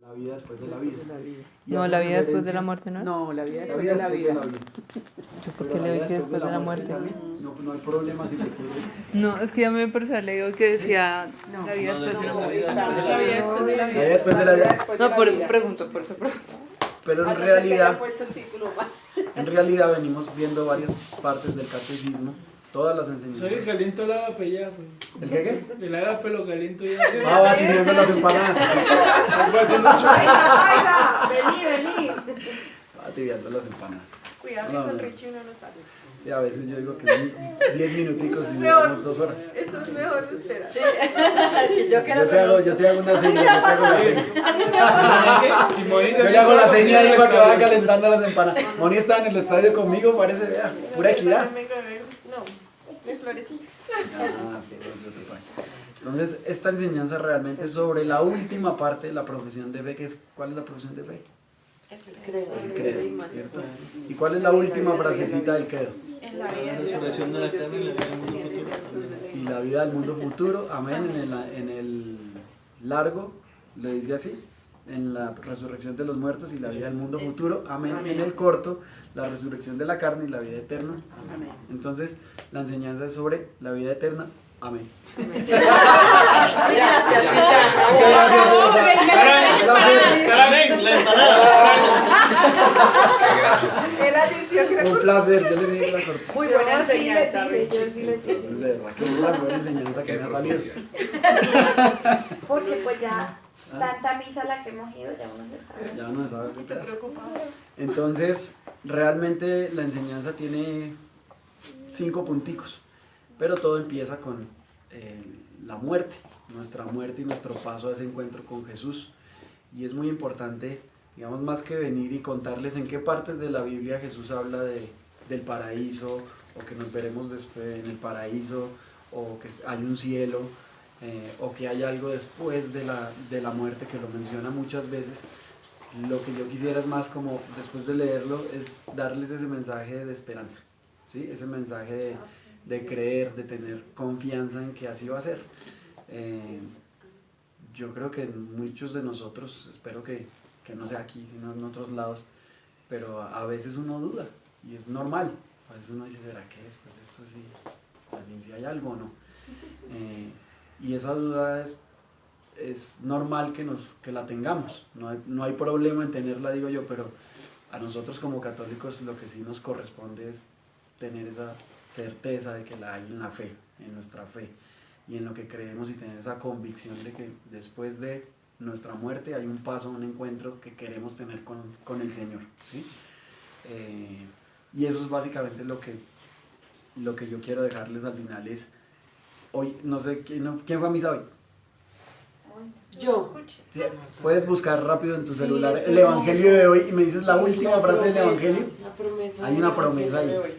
La vida después de la vida. No, la vida después de la muerte, ¿no? No, la vida después de la vida. Yo por qué le doy que después de la muerte. No hay problema si te quieres. No, es que ya me parecía leído que decía la vida después de la muerte. La vida después de la La vida después de la vida. No, por eso pregunto, Pero en realidad venimos viendo varias partes del catecismo, todas las Soy enseñanzas. el caliento el agape ya, pues. ¿El qué? El agape lo caliento ya. Ah, va teniendo las empanadas. Vení. Va tibiando las empanadas. Cuidado que No, con no. Richie uno no sale. Sí, a veces yo digo que son 10 minuticos y llevamos 2 horas. Eso es mejor esperar. Yo te hago una seña, yo te hago la seña. Y Monita Yo le hago la seña ahí para que vaya calentando las empanadas. Moni está en el estadio conmigo, parece, vea, pura equidad. No, de florecita. Ah, sí, es otro pan. Entonces, esta enseñanza realmente es sobre la última parte de la profesión de fe, que es, ¿cuál es la profesión de fe? El credo, ¿cierto? ¿Y cuál es la última frasecita del credo? En la La vida. resurrección de la carne y la vida del mundo futuro. Y la vida del mundo futuro, amén, en el largo, le dice así, en la resurrección de los muertos y la vida del mundo futuro, amén, en el corto, la resurrección de la carne y la vida eterna, amén. Entonces, la enseñanza es sobre la vida eterna, amén. Gracias. ¡Amén! ¡La empanada! Él asistió, creo. Un placer, yo les dije la corta. Muy buena enseñanza, Richie. Es de verdad que es la buena enseñanza que me ha salido. Porque pues ya tanta misa la que hemos ido, ya uno se sabe. Ya no sabe qué pedazo. Entonces, realmente la enseñanza tiene 5 punticos, pero todo empieza con la muerte, nuestra muerte y nuestro paso a ese encuentro con Jesús. Y es muy importante, digamos, más que venir y contarles en qué partes de la Biblia Jesús habla del paraíso, o que nos veremos después en el paraíso, o que hay un cielo, o que hay algo después de la muerte, que lo menciona muchas veces. Lo que yo quisiera es más como, después de leerlo, es darles ese mensaje de esperanza, ¿sí? Ese mensaje de creer, de tener confianza en que así va a ser. Yo creo que muchos de nosotros, espero que no sea aquí, sino en otros lados, pero a veces uno duda, y es normal. A veces uno dice, ¿será que después de esto sí, al fin sí hay algo o no? Y esa duda es normal que la tengamos, no hay problema en tenerla, digo yo, pero a nosotros como católicos lo que sí nos corresponde es tener esa certeza de que la hay en la fe, en nuestra fe, y en lo que creemos, y tener esa convicción de que después de nuestra muerte hay un paso, un encuentro que queremos tener con el Señor, ¿sí? Y eso es básicamente lo que yo quiero dejarles al final. Es hoy, no sé, ¿quién fue a misa hoy? Yo. ¿Sí? Puedes buscar rápido en tu Sí, celular es el Evangelio de hoy y me dices la última frase del Evangelio. La promesa. Hay una promesa ahí. de hoy.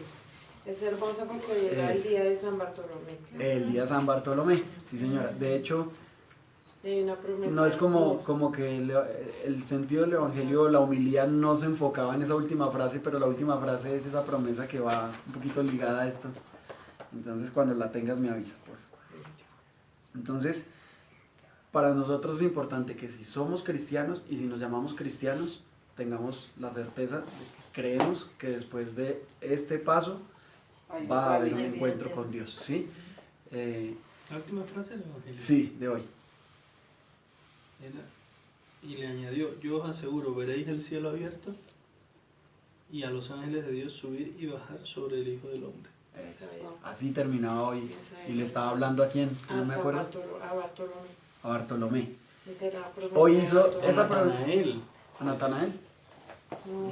Es hermosa porque llega el día de San Bartolomé. El día de San Bartolomé, sí señora. De hecho, Hay una promesa no es como hermosa. que el sentido del Evangelio, la humildad no se enfocaba en esa última frase, pero la última frase es esa promesa que va un poquito ligada a esto. Entonces cuando la tengas me avisas, por favor. Entonces, para nosotros es importante que si somos cristianos y si nos llamamos cristianos, tengamos la certeza de que creemos que después de este paso va a haber un encuentro con Dios, ¿sí? La última frase del Evangelio. Sí, de hoy. Y le añadió, yo os aseguro, veréis el cielo abierto y a los ángeles de Dios subir y bajar sobre el Hijo del Hombre. Eso. Así terminaba hoy. Y le estaba hablando a quién, no me acuerdo. A Bartolomé. A Bartolomé. Esa era la promesa Hoy de hizo Bartolomé. esa promesa. Natanael. ¿A Natanael?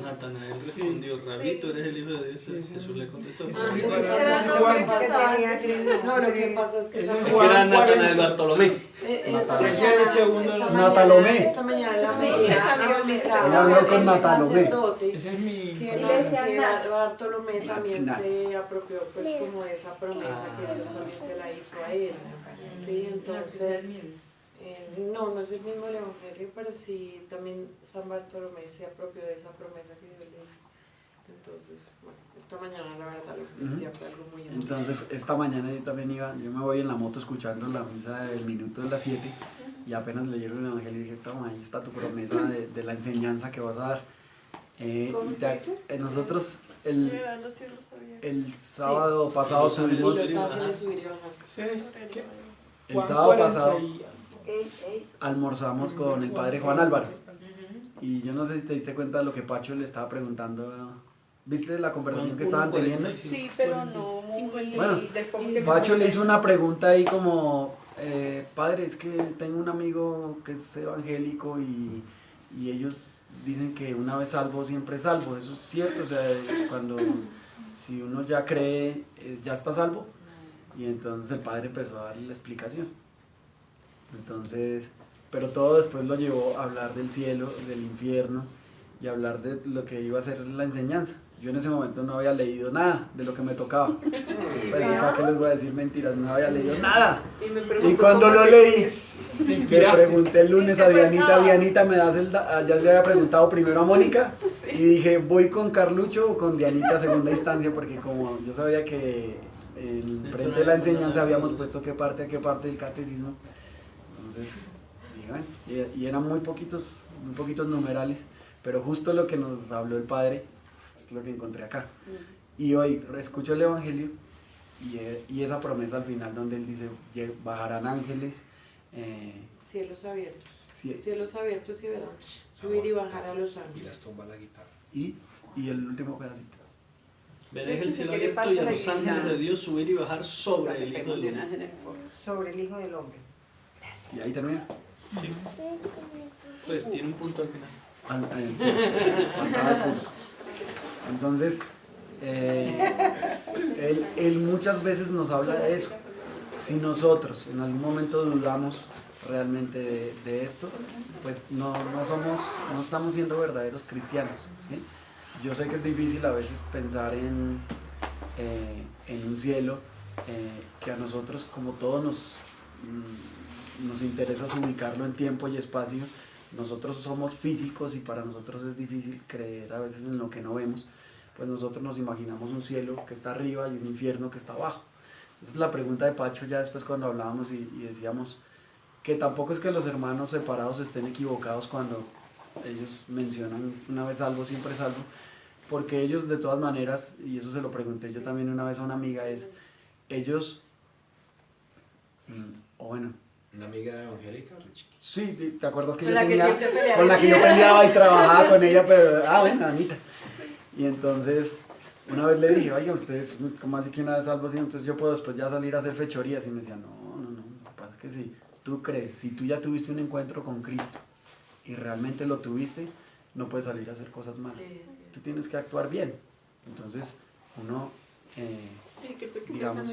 Natanael respondió, Rabí, tú eres el Hijo de Dios. Jesús le contestó. Ese Ah, es ese Juan. era Ese lo es Juan. que pasa. No, lo que pasa es que Ese San es Es Juan. que era Natanael Bartolomé. Natalomé. Esta mañana la Sí, María se cambió el explicaba Ella habló con el Natalomé. sacerdote Ese es mi... que le decían que Nat. Bartolomé también Nat. se apropió pues como de esa promesa que Dios también se la hizo a él. Sí, entonces no es el mismo el Evangelio, pero sí también San Bartolomé se apropió de esa promesa que Dios le hizo. Entonces, bueno, esta mañana la verdad lo que decía fue algo muy hermoso. Entonces, esta mañana yo también yo me voy en la moto escuchando la misa del minuto de las 7 y apenas leyeron el Evangelio dije, toma, ahí está tu promesa de la enseñanza que vas a dar. Nosotros el sábado pasado Los subimos, ángeles subir y bajar. el Juan sábado 40 pasado y- almorzamos con el padre Juan Álvaro. Y yo no sé si te diste cuenta de lo que Pacho le estaba preguntando. ¿Viste la conversación que estaban teniendo? Sí, pero no muy... Bueno, Después que Pacho le hizo una pregunta ahí como, padre, es que tengo un amigo que es evangélico y ellos dicen que una vez salvo, siempre salvo. Eso es cierto, o sea, si uno ya cree, ya está salvo. Y entonces el padre empezó a darle la explicación. Entonces, pero todo después lo llevó a hablar del cielo, del infierno y hablar de lo que iba a ser la enseñanza. Yo en ese momento no había leído nada de lo que me tocaba. Pues, ¿para qué les voy a decir mentiras? No había leído nada. Y cuando lo leí, le pregunté el lunes a Dianita, Dianita, ¿me das ya le había preguntado primero a Mónica? Y dije, ¿voy con Carlucho o con Dianita segunda instancia? Porque como yo sabía que en frente de la enseñanza habíamos puesto qué parte a qué parte del catecismo. Entonces, dije, bueno, y eran muy poquitos numerales, pero justo lo que nos habló el padre es lo que encontré acá. Y hoy escucho el Evangelio y esa promesa al final donde él dice, bajarán ángeles, Cielos abiertos. sí, Cielos abiertos y verán subir y bajar a los Y ángeles. las tumba la guitarra. y el último pedacito. Veréis el cielo ¿Qué le abierto pasa y a a la los ángeles iglesia? de Dios subir y bajar sobre el Hijo del Hombre. Sobre el Hijo del Hombre. Y ahí termina. Pues tiene un punto al final. Faltaba el punto. Entonces, él muchas veces nos habla de eso. Si nosotros en algún momento dudamos realmente de esto, pues no estamos siendo verdaderos cristianos, ¿sí? Yo sé que es difícil a veces pensar en un cielo que a nosotros, como todo nos interesa ubicarlo en tiempo y espacio. Nosotros somos físicos y para nosotros es difícil creer a veces en lo que no vemos, pues nosotros nos imaginamos un cielo que está arriba y un infierno que está abajo. Esa es la pregunta de Pacho ya después cuando hablábamos y decíamos que tampoco es que los hermanos separados estén equivocados cuando ellos mencionan una vez salvo, siempre salvo, porque ellos de todas maneras, y eso se lo pregunté yo también una vez a una amiga, es ellos, o bueno, Una amiga evangélica, Richie. sí, ¿te acuerdas que Con yo la que tenía, siempre peleaba. con la que yo peleaba y trabajaba con ella, pero, bueno, Anita. Y entonces, una vez le dije, oiga, ustedes, ¿cómo así que una vez salvo así? Entonces yo puedo después ya salir a hacer fechorías. Y me decía, no, lo que pasa es que si tú crees, si tú ya tuviste un encuentro con Cristo y realmente lo tuviste, no puedes salir a hacer cosas malas. Tú tienes que actuar bien. Entonces, uno, digamos,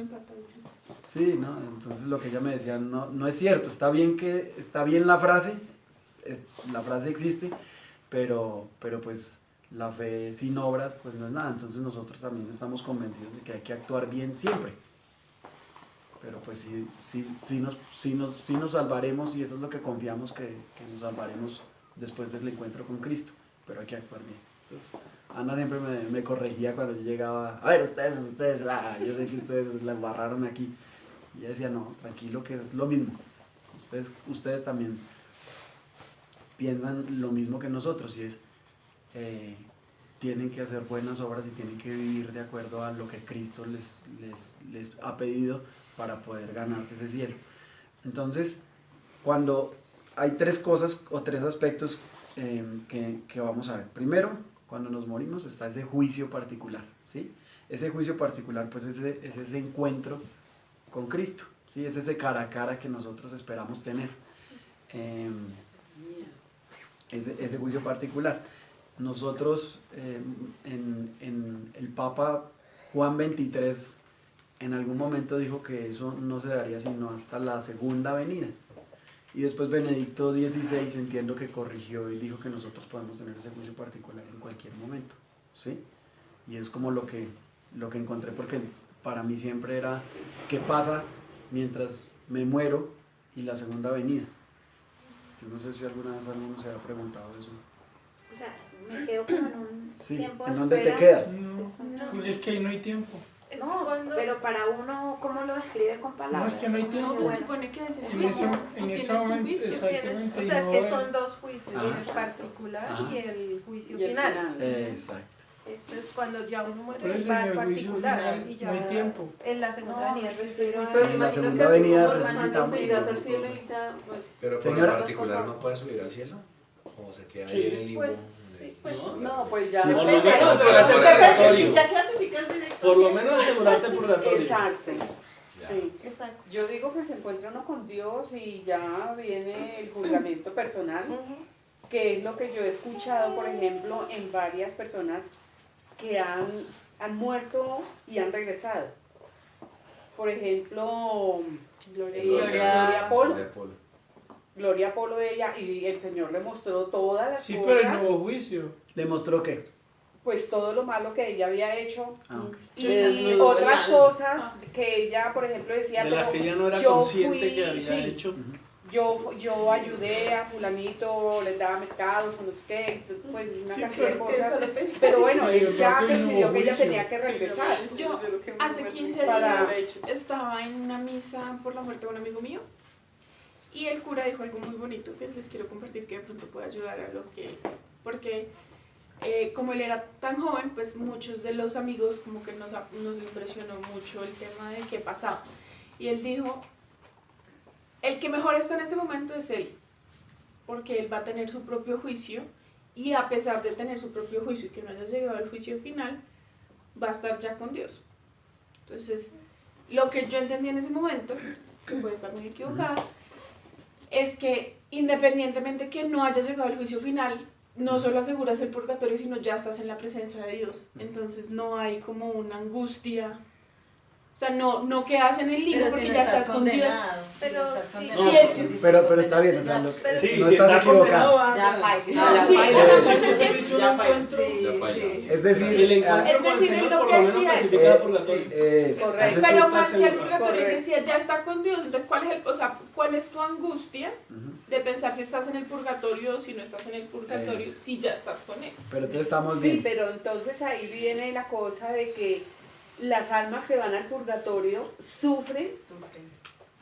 sí, ¿no? Entonces lo que ella me decía no es cierto, está bien la frase, la frase existe, pero pues la fe sin obras pues no es nada. Entonces nosotros también estamos convencidos de que hay que actuar bien siempre, pero pues sí nos salvaremos, y eso es lo que confiamos, que nos salvaremos después del encuentro con Cristo, pero hay que actuar bien. Entonces Ana siempre me corregía cuando yo llegaba, a ver, ustedes, yo sé que ustedes la embarraron aquí. Y ella decía, no, tranquilo, que es lo mismo. Ustedes también piensan lo mismo que nosotros, y es, tienen que hacer buenas obras y tienen que vivir de acuerdo a lo que Cristo les ha pedido para poder ganarse ese cielo. Entonces, cuando hay tres cosas o tres aspectos que vamos a ver. Primero, cuando nos morimos está ese juicio particular, ¿sí? Ese juicio particular pues es ese encuentro con Cristo, ¿sí? Es ese cara a cara que nosotros esperamos tener, ese juicio particular. Nosotros, en el Papa Juan XXIII, en algún momento dijo que eso no se daría sino hasta la segunda venida. Y después Benedicto XVI, entiendo que corrigió y dijo que nosotros podemos tener ese juicio particular en cualquier momento, ¿sí? Y es como lo que encontré, porque para mí siempre era, ¿qué pasa mientras me muero y la segunda venida? Yo no sé si alguna vez alguno se ha preguntado eso. O sea, me quedo como en un Sí, tiempo ¿en de dónde te espera. quedas? No, es que ahí no hay tiempo. Es que No, cuando pero para uno, ¿cómo lo describe con No, palabras? es que no hay tiempo. se supone que es el En ese, juicio, en no ese tienes tu momento, juicio. exactamente. O sea, es y que no son dos juicios, Ajá. el particular Ajá. y el juicio Y el final. final. Exacto. Eso es cuando ya uno muere, Por eso va en al el juicio particular final y ya no hay tiempo. en la segunda No, venida me es el refiero a- juicio Pues En la imagino segunda que venida como resucitamos cuando se irá y al cielo nosotros- y ya, pues, Pero por Señora. el particular no puede subir al cielo. O se queda Sí. ahí en el limbo. Pues sí, pues No, pues ya. Sí, Por lo depende. menos Pero asegurarte depende, purgatorio. ya clasificas directo. Por lo menos asegurarte purgatorio. Exacto. Ya. Sí. Exacto. Yo digo que se encuentra uno con Dios y ya viene el juzgamiento personal, que es lo que yo he escuchado, por ejemplo, en varias personas que han muerto y han regresado. Por ejemplo, Gloria Paul, De Polo. Gloria Polo de ella, y el Señor le mostró todas las Sí, cosas, pero el nuevo juicio. ¿Le mostró qué? pues todo lo malo que ella había hecho. Ah, ok. Y desnudó el otras alma. cosas que ella, por ejemplo, decía, De las pero que ella no era yo consciente fui- que había sí, hecho. yo ayudé a fulanito, les daba mercados o no sé qué, pues una Sí, cantidad de pero cosas. Pero bueno, Sí, él ya creo que no decidió hubo que ella juicio. tenía que regresar. Yo hace 15 Para- días estaba en una misa por la muerte de un amigo mío y el cura dijo algo muy bonito que les quiero compartir que de pronto puede ayudar a lo que... Porque como él era tan joven, pues muchos de los amigos como que nos impresionó mucho el tema de qué pasaba. Y él dijo, el que mejor está en este momento es él, porque él va a tener su propio juicio y a pesar de tener su propio juicio y que no haya llegado al juicio final, va a estar ya con Dios. Entonces, lo que yo entendí en ese momento, que puede estar muy equivocada, es que independientemente que no haya llegado al juicio final, no solo aseguras el purgatorio, sino ya estás en la presencia de Dios. Entonces no hay como una angustia. O sea, no quedas en el limbo Pero porque si no ya estás estás con Dios. condenado. Pero si no estás sí, condenado, sí, Pero está bien, o sea, ya. lo- Pero Sí, no si estás está equivocado. condenado, Ya, paila. No, sí, paila. la Si cosa es Jesucristo que un ya encuentro, Sí, Ya baila. sí. Es decir, el encuentro Es con el decir, Señor lo por que lo menos decía es- clasifica purgatorio. Correcto. Pero sí más está que el seguro. purgatorio, él Correcto. decía, ya está con Dios. Entonces, ¿cuál es tu angustia Ujú. de pensar si estás en el purgatorio o si no estás en el purgatorio, Eso. si ya estás con él? Pero entonces estamos Sí, bien. pero entonces ahí viene la cosa de que las almas que van al purgatorio sufren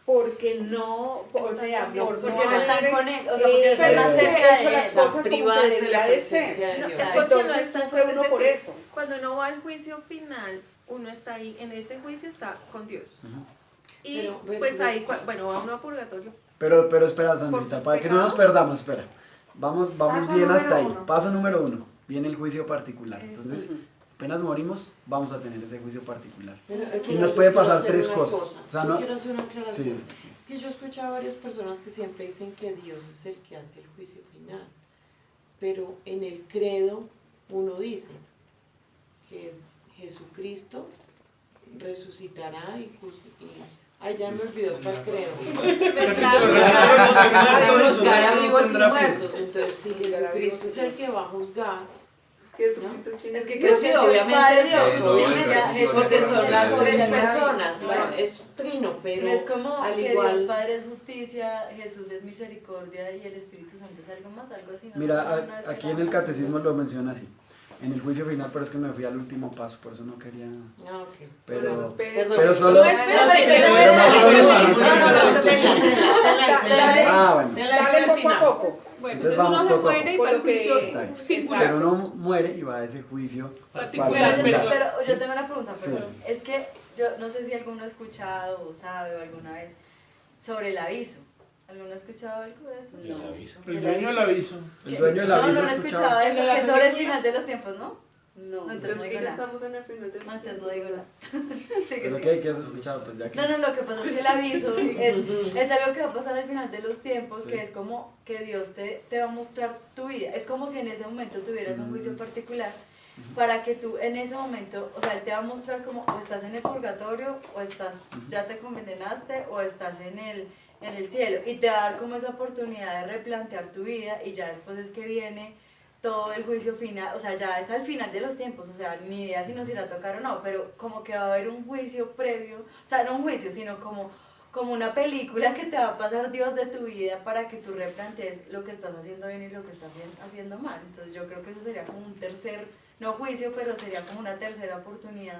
porque no, o sea, con Dios. por Porque no están con él, o sea, porque Eh, están más pero cerca hecho de las él. cosas como privadas se de debía la de presencia ser. de No, Dios. es porque no Entonces está sufre uno es por decir, eso. Cuando uno va al juicio final, uno está ahí, en ese juicio está con Dios. Ujú. Y Pero, pues pero- ahí, bueno, va uno a purgatorio. Pero espera, Por Sandrita, sus para que no nos pecados. perdamos, espera. Vamos Paso bien número hasta ahí. 1. Paso número 1. Viene el juicio particular. Eso. Entonces, apenas morimos, vamos a tener ese juicio particular. Pero aquí Y nos yo puede quiero pasar hacer 3 una cosas. cosa. O sea, Yo no, quiero hacer una aclaración. sí. Es que yo he escuchado a varias personas que siempre dicen que Dios es el que hace el juicio final. Pero en el credo uno dice que Jesucristo resucitará y ay, ya me olvidó hasta el credo. Para juzgar a vivos y muertos. Entonces, si Jesucristo es el que va a juzgar, Es que no, creo sí, que Dios obviamente Padre, Dios, Dios justicia, obviamente, Jesús porque es son las tres misericordia. personas, Claro. ¿no? Es trino, pero No es como al que igual, Dios Padre es justicia, Jesús es misericordia y el Espíritu Santo es algo más, algo así. ¿no? Mira, Una vez aquí que en el la- catecismo lo menciona así. En el juicio final, pero es que me fui al último paso, por eso no quería. Ah, ok. Pero, Perdón. pero solo. No, sí, pero no, sí, no, pero no, sí, no, sí, no, sí, no, sí, no, Dale. Ah, bueno. Dale poco a poco. Bueno, Entonces entonces vamos uno se poco a muere y poco. va al Por lo que- juicio Está bien. singular. Pero uno muere y va a ese juicio Particular, particular. Pero yo tengo una pregunta, Sí. perdón. Es que yo no sé si alguno ha escuchado o sabe o alguna vez sobre el aviso. ¿Alguno ha escuchado algo de eso? El aviso. El dueño del aviso. El dueño del No, aviso no, no he escuchaba. escuchado ¿El de eso, la que es sobre el película? final de los tiempos, ¿no? No. No, entonces no digo nada. estamos en el final de No, entonces no digo nada. Sí, Pero sí. ¿qué has escuchado? Pues ya que. No, no, lo que pasa es que el aviso es algo que va a pasar al final de los tiempos, Sí. que es como que Dios te va a mostrar tu vida. Es como si en ese momento tuvieras un juicio particular para que tú en ese momento, o sea, Él te va a mostrar como o estás en el purgatorio o estás, ya te condenaste o estás en el cielo. Y te va a dar como esa oportunidad de replantear tu vida y ya después es que viene todo el juicio final, o sea, ya es al final de los tiempos, o sea, ni idea si nos irá a tocar o no, pero como que va a haber un juicio previo, o sea, no un juicio, sino como una película que te va a pasar Dios de tu vida para que tú replantees lo que estás haciendo bien y lo que estás haciendo mal. Entonces yo creo que eso sería como un tercer, no juicio, pero sería como una tercera oportunidad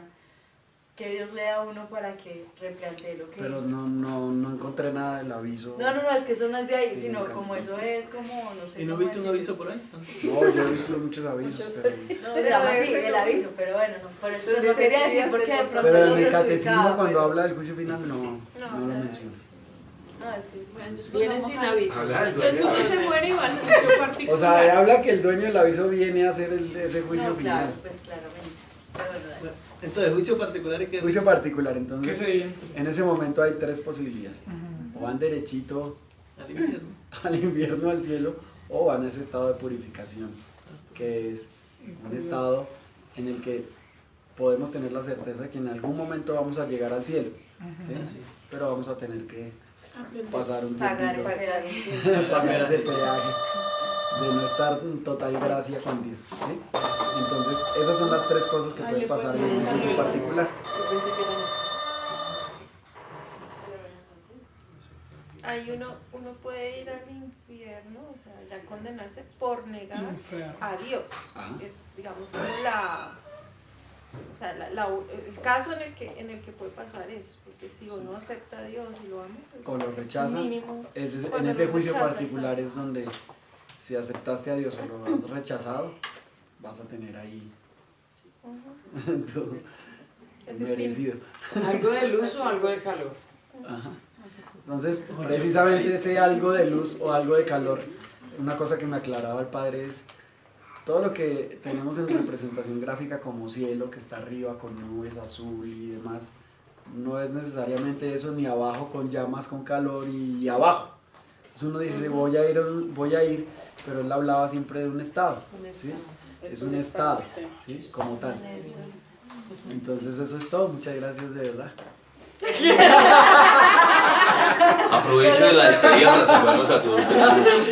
que Dios le da a uno para que replantee lo que... Pero no encontré nada del aviso. No, es que eso no es de ahí, Sí, sino me como encanta. eso es como, no sé ¿Y no cómo viste un decirlo. aviso por ahí? No, yo he visto muchos avisos, pero... No, se llama así, el aviso, pero bueno, no, por eso Entonces, lo quería decir sí, porque de pronto Pero no en el se catecismo ubicaba, cuando pero- habla del juicio final no lo menciona. No, es que... Bueno, entonces Viene vamos sin a- aviso. Habla del Entonces dueño uno del se aviso. muere y va al juicio particular. O sea, habla que el dueño del aviso viene a hacer ese juicio No, final. claro, pues claramente. Pero bueno, dale. Entonces, juicio particular y que... Juicio particular, ¿Qué entonces sería entonces? en ese momento hay tres posibilidades. Ujú. O van derechito Al infierno. al infierno, al cielo, o van a ese estado de purificación, que es un estado en el que podemos tener la certeza de que en algún momento vamos a llegar al cielo, ¿sí? Así. Pero vamos a tener que Aprender. pasar un Pagar tiempito, el peaje. pagar ese peaje de no estar en total gracia con Dios, ¿sí? Entonces, esas son las tres cosas que pueden pasar en ese juicio particular. Yo pensé que eran esto. Ahí uno puede ir al infierno, o sea, ya condenarse por negar Infierno. a Dios. Ajá. Es, digamos, como o sea, el caso en el que puede pasar eso, porque si uno acepta a Dios y lo ama, pues O lo rechaza, mínimo. en Cuando ese lo juicio rechazas, particular es donde si aceptaste a Dios o lo has rechazado, vas a tener ahí todo El destino. merecido. ¿Algo de luz o algo de calor? Ajá. Entonces, precisamente ese algo de luz o algo de calor, una cosa que me aclaraba el padre es todo lo que tenemos en representación gráfica como cielo, que está arriba con nubes azul y demás, no es necesariamente eso, ni abajo con llamas, con calor y abajo. Entonces uno dice, voy a ir, pero él hablaba siempre de un estado, ¿sí? Es un estado, ¿sí? Como tal. Entonces eso es todo, muchas gracias de verdad. Aprovecho de la despedida para saludarnos a todos.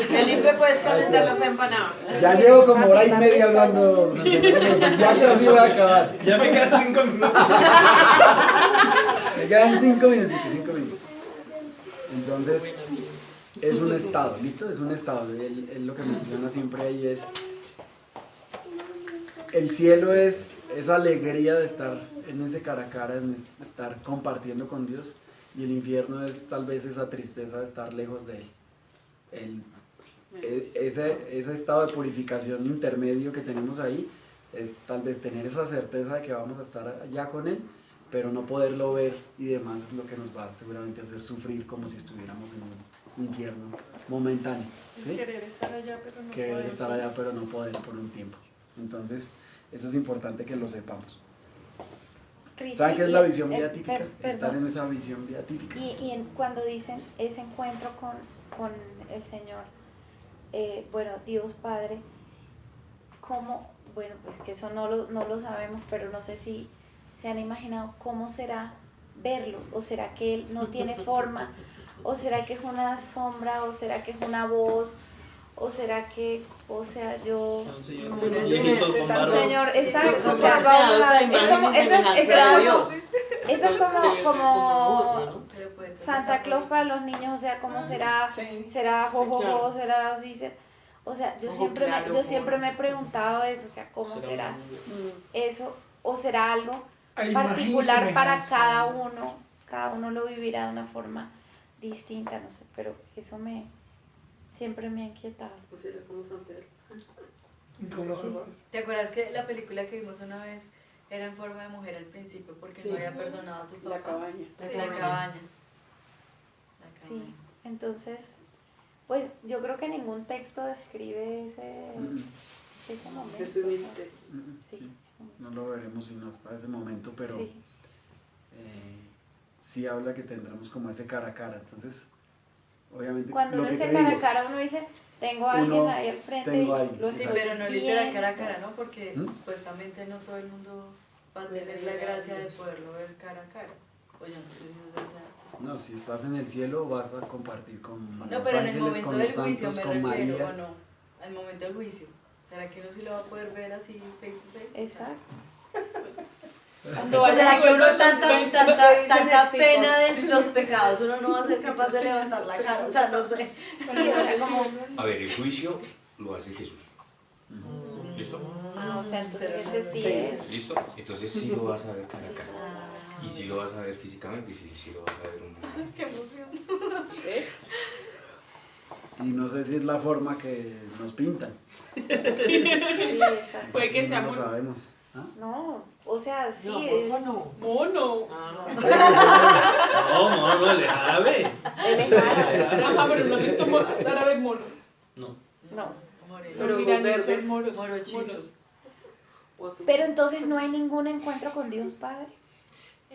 Felipe, puedes calentar Las empanadas. Ya llevo como hora y media hablando, ya casi voy a acabar. Ya me quedan 5 minutos. Me quedan 5 minutitos, 5 minutos. Entonces, es un estado, ¿listo? Es un estado. Él lo que menciona siempre ahí es, el cielo es esa alegría de estar en ese cara a cara, en estar compartiendo con Dios, y el infierno es tal vez esa tristeza de estar lejos de Él. Ese estado de purificación intermedio que tenemos ahí es tal vez tener esa certeza de que vamos a estar allá con Él, pero no poderlo ver y demás es lo que nos va seguramente a hacer sufrir como si estuviéramos en un infierno momentáneo, ¿sí? Querer estar allá, pero no Querer poder. estar allá pero no poder por un tiempo. Entonces, eso es importante que lo sepamos. Richie, ¿Saben qué es la visión beatífica? perdón. Estar en esa visión beatífica. Cuando dicen ese encuentro con el Señor, bueno, Dios Padre, ¿cómo? Bueno, pues que eso no lo sabemos, pero no sé si se han imaginado cómo será verlo, o será que Él no tiene forma, o será que es una sombra, o será que es una voz, o será que, o sea, yo... Señor, exacto, o sea, vamos a ver, es como, eso es como Santa Claus para los niños, o sea, cómo será, será jojojo, será así, o sea, yo siempre me he preguntado eso, o sea, cómo será eso, o será algo particular para cada uno lo vivirá de una forma distinta, no sé, pero eso siempre me ha inquietado. Pues era como San Pedro. ¿Te acuerdas que la película que vimos una vez era en forma de mujer al principio porque no había perdonado a su papá? La cabaña. La cabaña. Sí, entonces, pues yo creo que ningún texto describe ese momento. Ese misterio. Sí, no lo veremos sino hasta ese momento, pero Sí. Sí habla que tendremos como ese cara a cara. Entonces, obviamente, Cuando lo uno que dice te cara a digo, cara, uno dice, tengo a alguien Uno, ahí al frente. tengo a alguien. Lo Sí, estoy pero no literal viendo. cara a cara, ¿no? Porque ¿Mm? supuestamente no todo el mundo va a tener la gracia de poderlo ver cara a cara. O yo no sé si eso es verdad. no, si estás en el cielo vas a compartir con No, los pero en el ángeles, momento con del los juicio santos, me con refiero, María. ¿o no? Al momento del juicio. ¿Será que uno sí lo va a poder ver así face to face? Exacto. Cuando ¿O vaya será a que uno vuelva a tanta pena de los pecados, uno no va a ser capaz de levantar la cara? O sea, no sé. Sí, o sea, como, A ver, el juicio lo hace Jesús. ¿Listo? o sea, entonces ese sí es. ¿Listo? Entonces sí lo vas a ver cara a cara. Y si lo vas a ver físicamente y si lo vas a ver un poco. Qué emoción. Y no sé si es la forma que nos pintan. Sí, exacto. Puede que sea no lo mono. sabemos. ¿Ah? No, o sea, sí No, es. porfa, no. Mono. No, el árabe. Él es árabe. Ajá, pero no les tomo árabes monos. No. No. Moreno. Los iraníes son moros. Morochitos. Pero entonces no hay ningún encuentro con Dios Padre.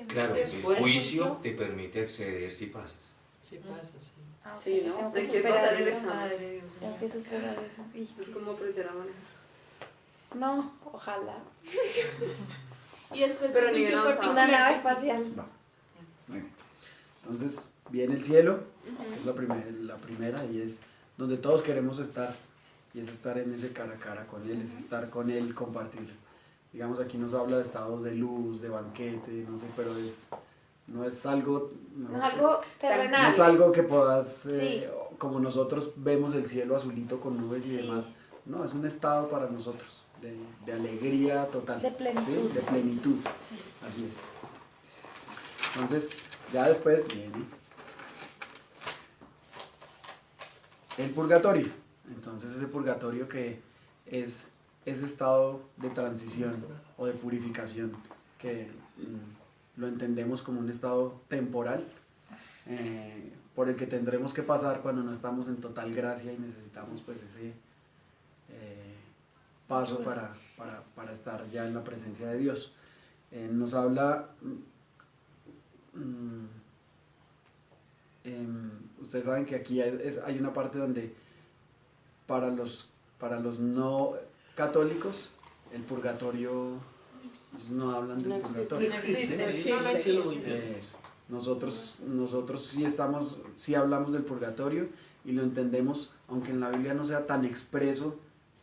Claro, Entonces, el bueno, juicio te permite acceder si pasas. Sí pasa, sí. Ah, Sí, ok, ¿no? tengo que Hay que superar pasar el eso. examen. Madre Dios mío. Tengo que superar eso. Viste. Es como aprender a manejar. No, ojalá. Y después Pero del ni juicio avanzado. Una particular. nave que sí. espacial. Va. Muy bien. Entonces viene el cielo, que es la primera y es donde todos queremos estar. Y es estar en ese cara a cara con Él, es estar con Él, compartir. Digamos, aquí nos habla de estados de luz, de banquete, no sé, pero no es algo... No es algo terrenal. No es algo que puedas, Sí. como nosotros vemos el cielo azulito con nubes y Sí. demás. No, es un estado para nosotros, de alegría total. De plenitud. ¿sí? De plenitud, Sí. así es. Entonces, ya después viene el purgatorio. Entonces, ese purgatorio que es ese estado de transición o de purificación que lo entendemos como un estado temporal por el que tendremos que pasar cuando no estamos en total gracia y necesitamos pues ese paso para estar ya en la presencia de Dios. Nos habla, ustedes saben que aquí hay una parte donde para los no católicos el purgatorio, no hablan del purgatorio. No existe. Eso. Nosotros sí hablamos del purgatorio y lo entendemos, aunque en la Biblia no sea tan expreso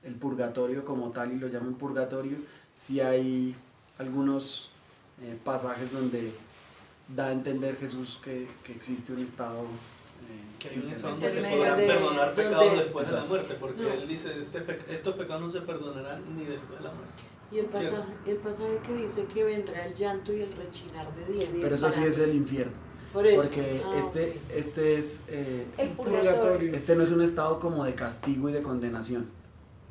el purgatorio como tal y lo llaman purgatorio, sí hay algunos pasajes donde da a entender Jesús que existe un estado Que hay un estado donde intermedio. se podrán perdonar pecados donde- después de la muerte, porque No. él dice, estos pecados no se perdonarán ni después de la muerte. Y el pasaje que dice que vendrá el llanto y el rechinar de dientes. Pero eso sí es el infierno. Por eso. Porque Ah, ok. este es El purgatorio. este no es un estado como de castigo y de condenación.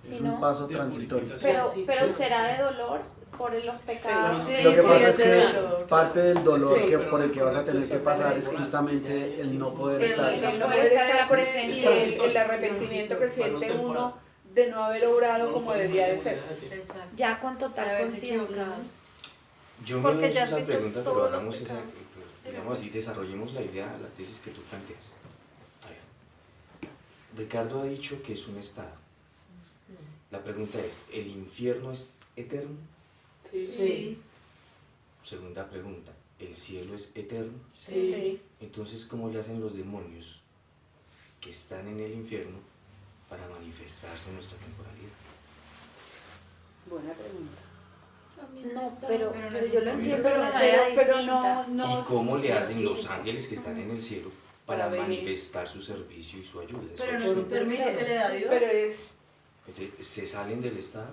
Es Sí, un ¿no? paso De transitorio. purificación. Pero será de dolor por los pecados. Sí, Lo que sí, pasa es ese que dolor. parte del dolor Sí, por el que vas a tener que pasar es justamente el no poder estar. El no poder poder estar en la estar presencia. y el arrepentimiento que siente uno de no haber obrado como debía de ser. Exacto. Ya con De total haberse conciencia. equivocado. Yo me Porque he hecho ya has esa visto pregunta, pero todos los hagamos esa, pecados. digamos así, desarrollemos la idea, la tesis que tú planteas. A ver, Ricardo ha dicho que es un estado. La pregunta es, ¿el infierno es eterno? Sí. Segunda pregunta, ¿el cielo es eterno? Sí. Entonces, ¿cómo le hacen los demonios que están en el infierno para manifestarse en nuestra temporalidad? Buena pregunta. No, pero Pero no es yo un lo juicio. entiendo de una manera Pero distinta. no. ¿Y cómo le hacen sí. los ángeles que están en el cielo para Para venir. manifestar su servicio y su ayuda? Pero no Eso- es un permiso que le da Dios. Pero es. Entonces, ¿se salen del estado?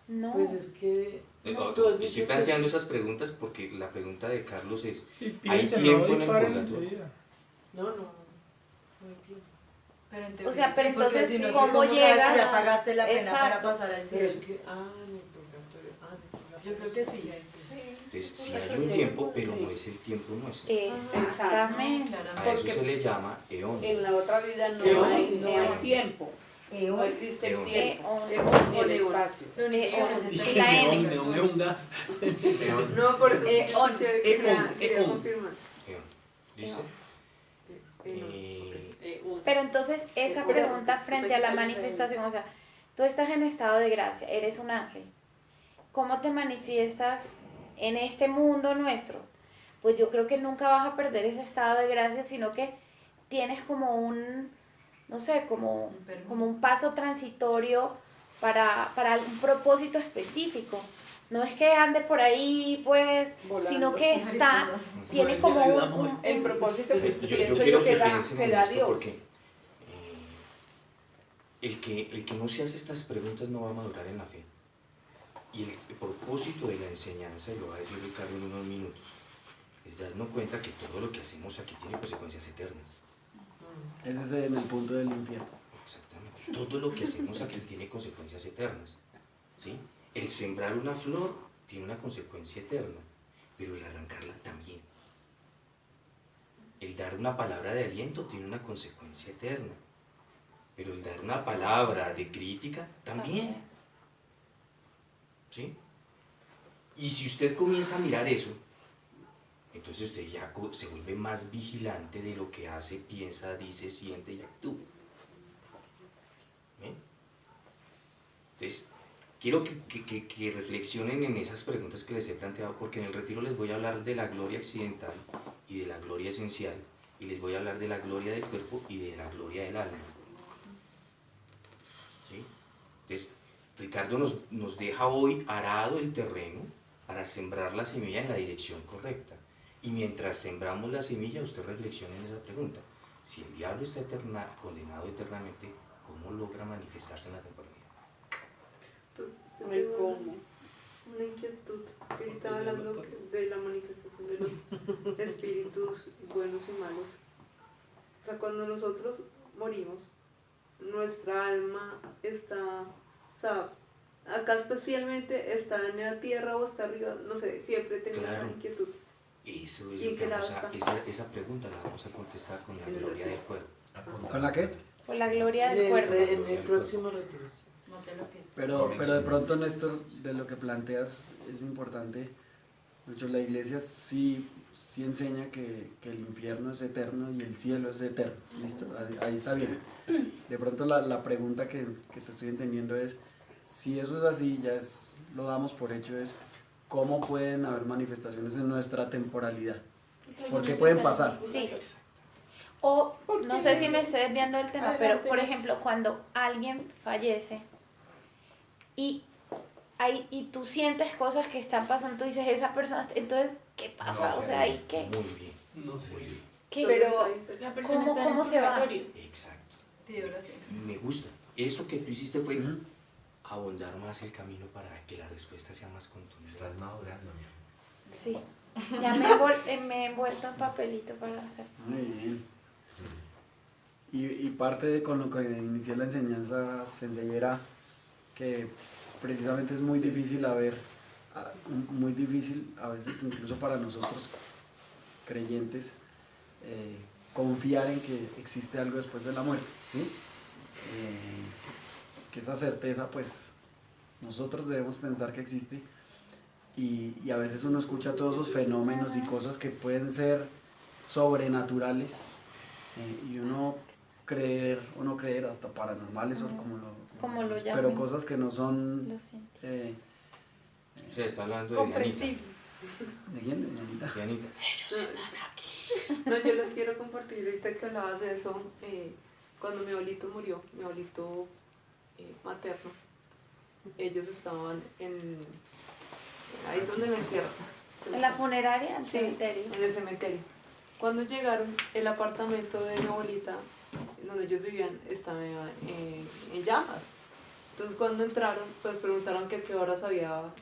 No. Pues es que. No, tú has estoy dicho planteando que esas preguntas porque la pregunta de Carlos es, Sí, ¿hay piénsenlo, tiempo en el disparen purgatorio? enseguida. No hay tiempo. Pero en O sea, teoría pero sí, porque entonces, si no, ¿cómo sabes que llegas? ya pagaste la pena para Exacto. pasar al Pero cielo? es que. En el purgatorio. Yo creo que sí. Entonces, sí hay un tiempo, pero no es el tiempo nuestro. Exactamente. A eso se le llama eón. En la otra vida no Eón, hay, no no hay hay. tiempo. No existe el Eón. tiempo ni el espacio. Lo único que Eón. es el Y que La N. neón es un gas. Eón. No, por eso on, quería confirmar. Eón. ¿Listo? Pero entonces esa pregunta frente a la manifestación, o sea, tú estás en estado de gracia, eres un ángel. ¿Cómo te manifiestas en este mundo nuestro? Pues yo creo que nunca vas a perder ese estado de gracia, sino que tienes como un, no sé, como un paso transitorio para un propósito específico. No es que ande por ahí, pues, Volando. sino que está, tiene como un El propósito que Yo pienso quiero yo que que da, piensen que en da esto Dios. porque el que no se hace estas preguntas no va a madurar en la fe. Y el propósito de la enseñanza, y lo va a decir Ricardo en unos minutos, es darnos cuenta que todo lo que hacemos aquí tiene consecuencias eternas. Ese es en el punto del infierno. Exactamente. Todo lo que hacemos aquí tiene consecuencias eternas. ¿Sí? El sembrar una flor tiene una consecuencia eterna, pero el arrancarla también. El dar una palabra de aliento tiene una consecuencia eterna, pero el dar una palabra de crítica también. ¿Sí? Y si usted comienza a mirar eso, entonces usted ya se vuelve más vigilante de lo que hace, piensa, dice, siente y actúa. ¿Ven? Entonces, quiero que reflexionen en esas preguntas que les he planteado, porque en el retiro les voy a hablar de la gloria accidental y de la gloria esencial, y les voy a hablar de la gloria del cuerpo y de la gloria del alma. ¿Sí? Entonces, Ricardo nos deja hoy arado el terreno para sembrar la semilla en la dirección correcta. Y mientras sembramos la semilla, usted reflexione en esa pregunta. Si el diablo está condenado eternamente, ¿cómo logra manifestarse en la temporalidad? Una inquietud. Ahorita hablando de la manifestación de los espíritus buenos y malos. O sea, cuando nosotros morimos, nuestra alma está, o sea, acá especialmente está en la tierra o está arriba, no sé, siempre tengo esa inquietud. Eso es lo que esa pregunta la vamos a contestar con la gloria del cuerpo. ¿Con la qué? Con la gloria del cuerpo. En el próximo retiro. Pero de pronto, Néstor, de lo que planteas es importante. De hecho, la iglesia sí enseña que el infierno es eterno y el cielo es eterno. ¿Listo? Ahí está bien. De pronto la pregunta que te estoy entendiendo es, si eso es así, lo damos por hecho, es cómo pueden haber manifestaciones en nuestra temporalidad. ¿Por qué pueden pasar? Sí. O, no sé si me estoy desviando del tema, pero por ejemplo, cuando alguien fallece y tú sientes cosas que están pasando, tú dices, esa persona, entonces, ¿qué pasa? No, o sea, ¿y qué? Muy bien. No sé. Muy bien. ¿Qué? Pero, La persona está en ¿cómo se va? purgatorio. Exacto. Pide oración. Me gusta. Eso que tú hiciste fue ahondar más el camino para que la respuesta sea más contundente. Estás madurando. Sí. Ya me he envuelto en papelito para hacer. Muy bien. Y parte de con lo que inicié la enseñanza sensei era que precisamente es muy difícil muy difícil a veces incluso para nosotros creyentes confiar en que existe algo después de la muerte, ¿sí? Que esa certeza pues nosotros debemos pensar que existe y a veces uno escucha todos esos fenómenos y cosas que pueden ser sobrenaturales y uno creer o no creer hasta paranormales o como lo llaman, pero cosas que no son O sea, está hablando de comprensibles. ¿De quién? ¿De Dianita? Dianita. Ellos están aquí. No, yo les quiero compartir ahorita que hablabas de eso, cuando mi abuelito murió, mi abuelito materno, ellos estaban ahí donde me entierran. ¿En la funeraria? ¿En el Sí, cementerio? en el cementerio. Cuando llegaron, el apartamento de mi abuelita, donde ellos vivían, estaba en llamas. Entonces cuando entraron, pues preguntaron que a qué hora se había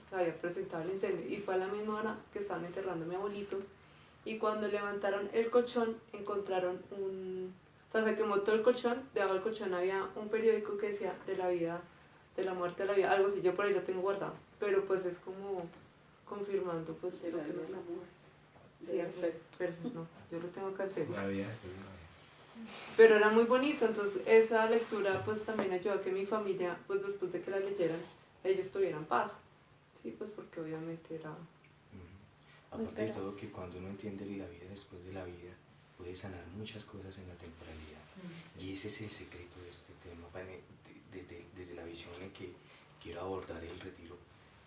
presentado el incendio. Y fue a la misma hora que estaban enterrando a mi abuelito. Y cuando levantaron el colchón, encontraron o sea, se quemó todo el colchón. Debajo del colchón había un periódico que decía de la vida, de la muerte, de la vida, algo así. Yo por ahí lo tengo guardado. Pero pues es como confirmando pues lo que nos... Sí, pero no, yo lo tengo acá en Facebook. La vida después de la vida. Pero era muy bonito, entonces esa lectura pues también ayudó a que mi familia, pues después de que la leyeran, ellos tuvieran paz. Sí, pues porque obviamente era... Aparte de todo, que cuando uno entiende la vida después de la vida, puede sanar muchas cosas en la temporalidad. Y ese es el secreto de este tema, desde la visión en que quiero abordar el retiro,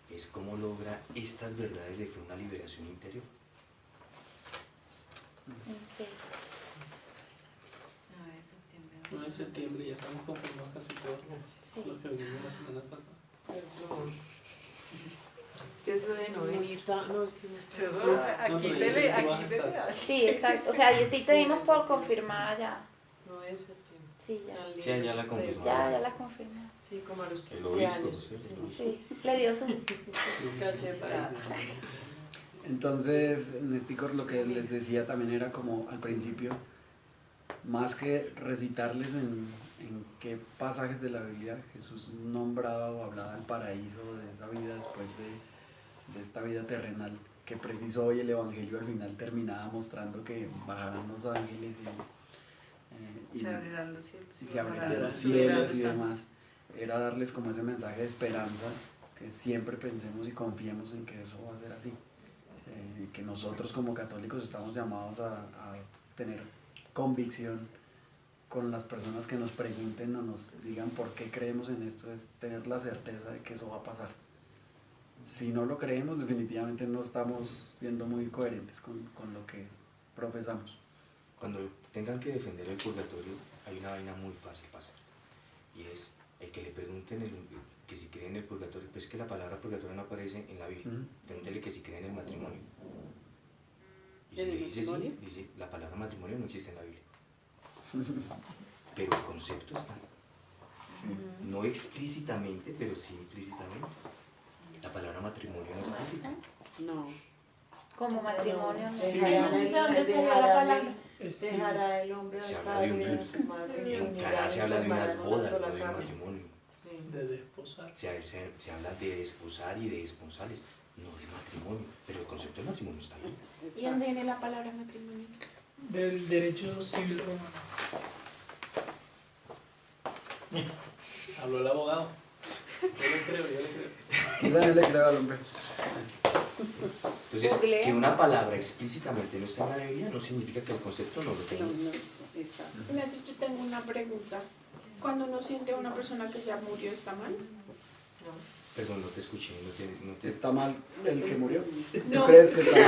es cómo logra estas verdades de fe una liberación interior. Okay. 9 de septiembre, ya estamos confirmados casi todo lo que vimos la semana pasada. ¿Qué es lo de no es? No, es que no está. Aquí se ve. Sí, exacto. O sea, y a ti te dimos por confirmada ya. No es septiembre. Sí, ya. Sí, ya la confirmó. Ya la confirmó. Sí, como a los El 15 obispo, años. sí, Sí. el obispo. Sí, le dio su... Cachetada. Entonces, Nestico, lo que les decía también era como al principio, más que recitarles en qué pasajes de la Biblia Jesús nombraba o hablaba del paraíso, de esa vida después de esta vida terrenal, que preciso hoy el Evangelio al final terminaba mostrando que bajarán los ángeles y se abrirán los cielos. Y se abrirán los cielos y demás. Era darles como ese mensaje de esperanza, que siempre pensemos y confiemos en que eso va a ser así. Y que nosotros como católicos estamos llamados a tener convicción con las personas que nos pregunten o nos digan por qué creemos en esto, es tener la certeza de que eso va a pasar. Si no lo creemos, definitivamente no estamos siendo muy coherentes con lo que profesamos. Cuando tengan que defender el purgatorio, hay una vaina muy fácil para hacer. Y es el que le pregunten que si creen en el purgatorio, pues que la palabra purgatorio no aparece en la Biblia. Pregúntele que si creen en el matrimonio. Y si le dice sí, dice, la palabra matrimonio no existe en la Biblia. Pero el concepto está. Sí. No explícitamente, pero sí implícitamente. La palabra matrimonio no es explícita. No. Como matrimonio. Entonces, ¿de dónde se la palabra? Dejará el hombre al padre y a su madre. En Caná se habla de unas bodas, no de un matrimonio. De desposar. Se habla de desposar y de esponsales, no de matrimonio. Pero el concepto de matrimonio está ahí. ¿Y dónde viene la palabra matrimonio? Del derecho civil romano. Habló el abogado. Yo le creo. Yo también le creo al hombre. Entonces, que una palabra explícitamente no está en la Biblia no significa que el concepto no lo tenga. Ignacio, yo tengo una pregunta. Cuando uno siente a una persona que ya murió, ¿está mal? Perdón, no te escuché. No te... ¿Está mal el que murió? No. ¿Tú crees que está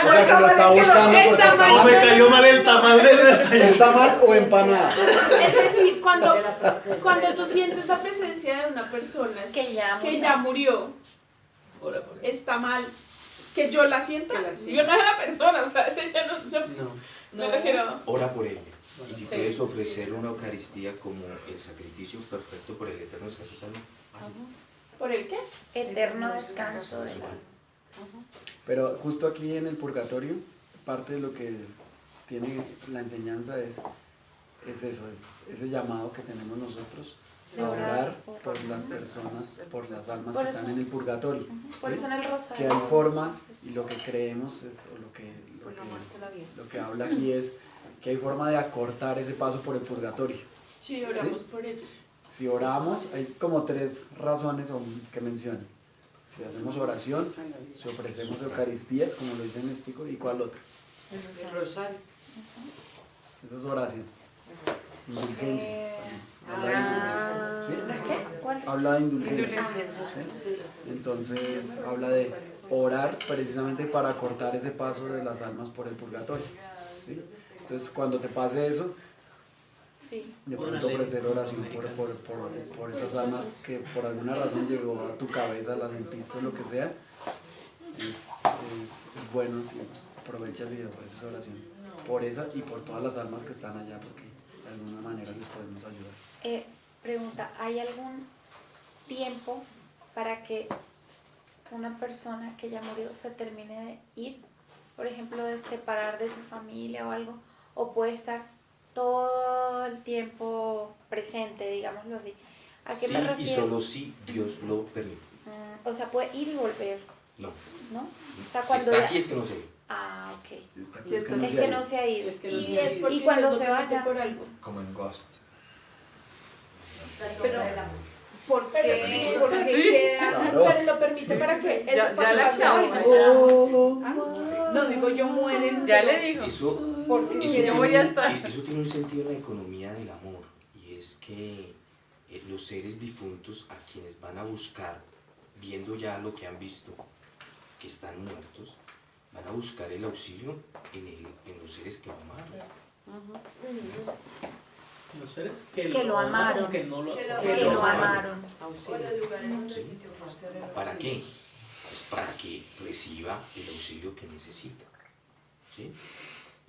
mal? O sea, que lo está buscando porque está mal. Me cayó mal el tamal del desayuno. ¿Está mal o empanada? Es decir, cuando tú sientes la presencia de una persona que ya murió, está mal que yo la sienta. Yo no es la persona, ¿sabes? Yo me refiero. Ora por ella. Y si puedes ofrecer una Eucaristía como el sacrificio perfecto por el eterno descanso de alma, ¿Por el qué? Eterno descanso del alma. Pero justo aquí en el purgatorio, parte de lo que tiene la enseñanza es eso, es ese llamado que tenemos nosotros a orar por las personas, por las almas que están en el purgatorio. Por eso en el rosario. Que hay forma, y lo que creemos es, o lo que habla aquí es que hay forma de acortar ese paso por el purgatorio. Sí, oramos por ellos. Si oramos, hay como 3 razones que mencionan. Si hacemos oración, si ofrecemos Eucaristías, como lo dice Nestico, ¿y cuál otro? El rosario. Esa es oración. Indulgencias también. ¿Qué? Habla de indulgencias. ¿Sí? Entonces, habla de orar precisamente para cortar ese paso de las almas por el purgatorio. ¿Sí? Entonces, cuando te pase eso, de pronto ofrecer oración por esas almas que por alguna razón llegó a tu cabeza, la sentiste o lo que sea, es bueno si aprovechas y ofreces oración por esa y por todas las almas que están allá, porque de alguna manera les podemos ayudar. Pregunta, ¿hay algún tiempo para que una persona que ya murió se termine de ir? Por ejemplo, de separar de su familia o algo, o puede estar todo el tiempo presente, digámoslo así. ¿A qué sí, me refiero? y solo si Dios lo permite. O sea, puede ir y volver. No. ¿No? Si está aquí es que no se ve. Ah, ok. Es que no se ha ido. Y cuando se vaya por algo. Como en Ghost. Pero, ¿por qué? Claro. Pero lo permite para que eso Ya la No, digo yo mueren. Ya le digo. Eso tiene un sentido en la economía del amor, y es que los seres difuntos a quienes van a buscar, viendo ya lo que han visto, que están muertos, van a buscar el auxilio en los seres que lo amaron. Los seres que lo amaron. Que no lo, que lo amaron. ¿Sí? ¿Para qué? Pues para que reciba el auxilio que necesita. ¿Sí?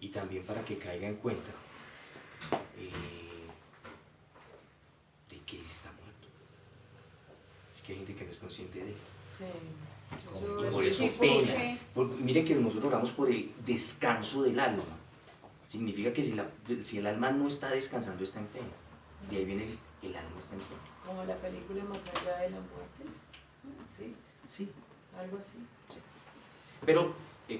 Y también para que caiga en cuenta de que está muerto. Es que hay gente que no es consciente de ello. Sí. Por eso pena. Miren que nosotros oramos por el descanso del alma. Significa que si el alma no está descansando, está en pena. De ahí viene el alma está en pena. Como la película Más allá de la muerte. ¿Sí? Sí. Algo así. Sí. Pero,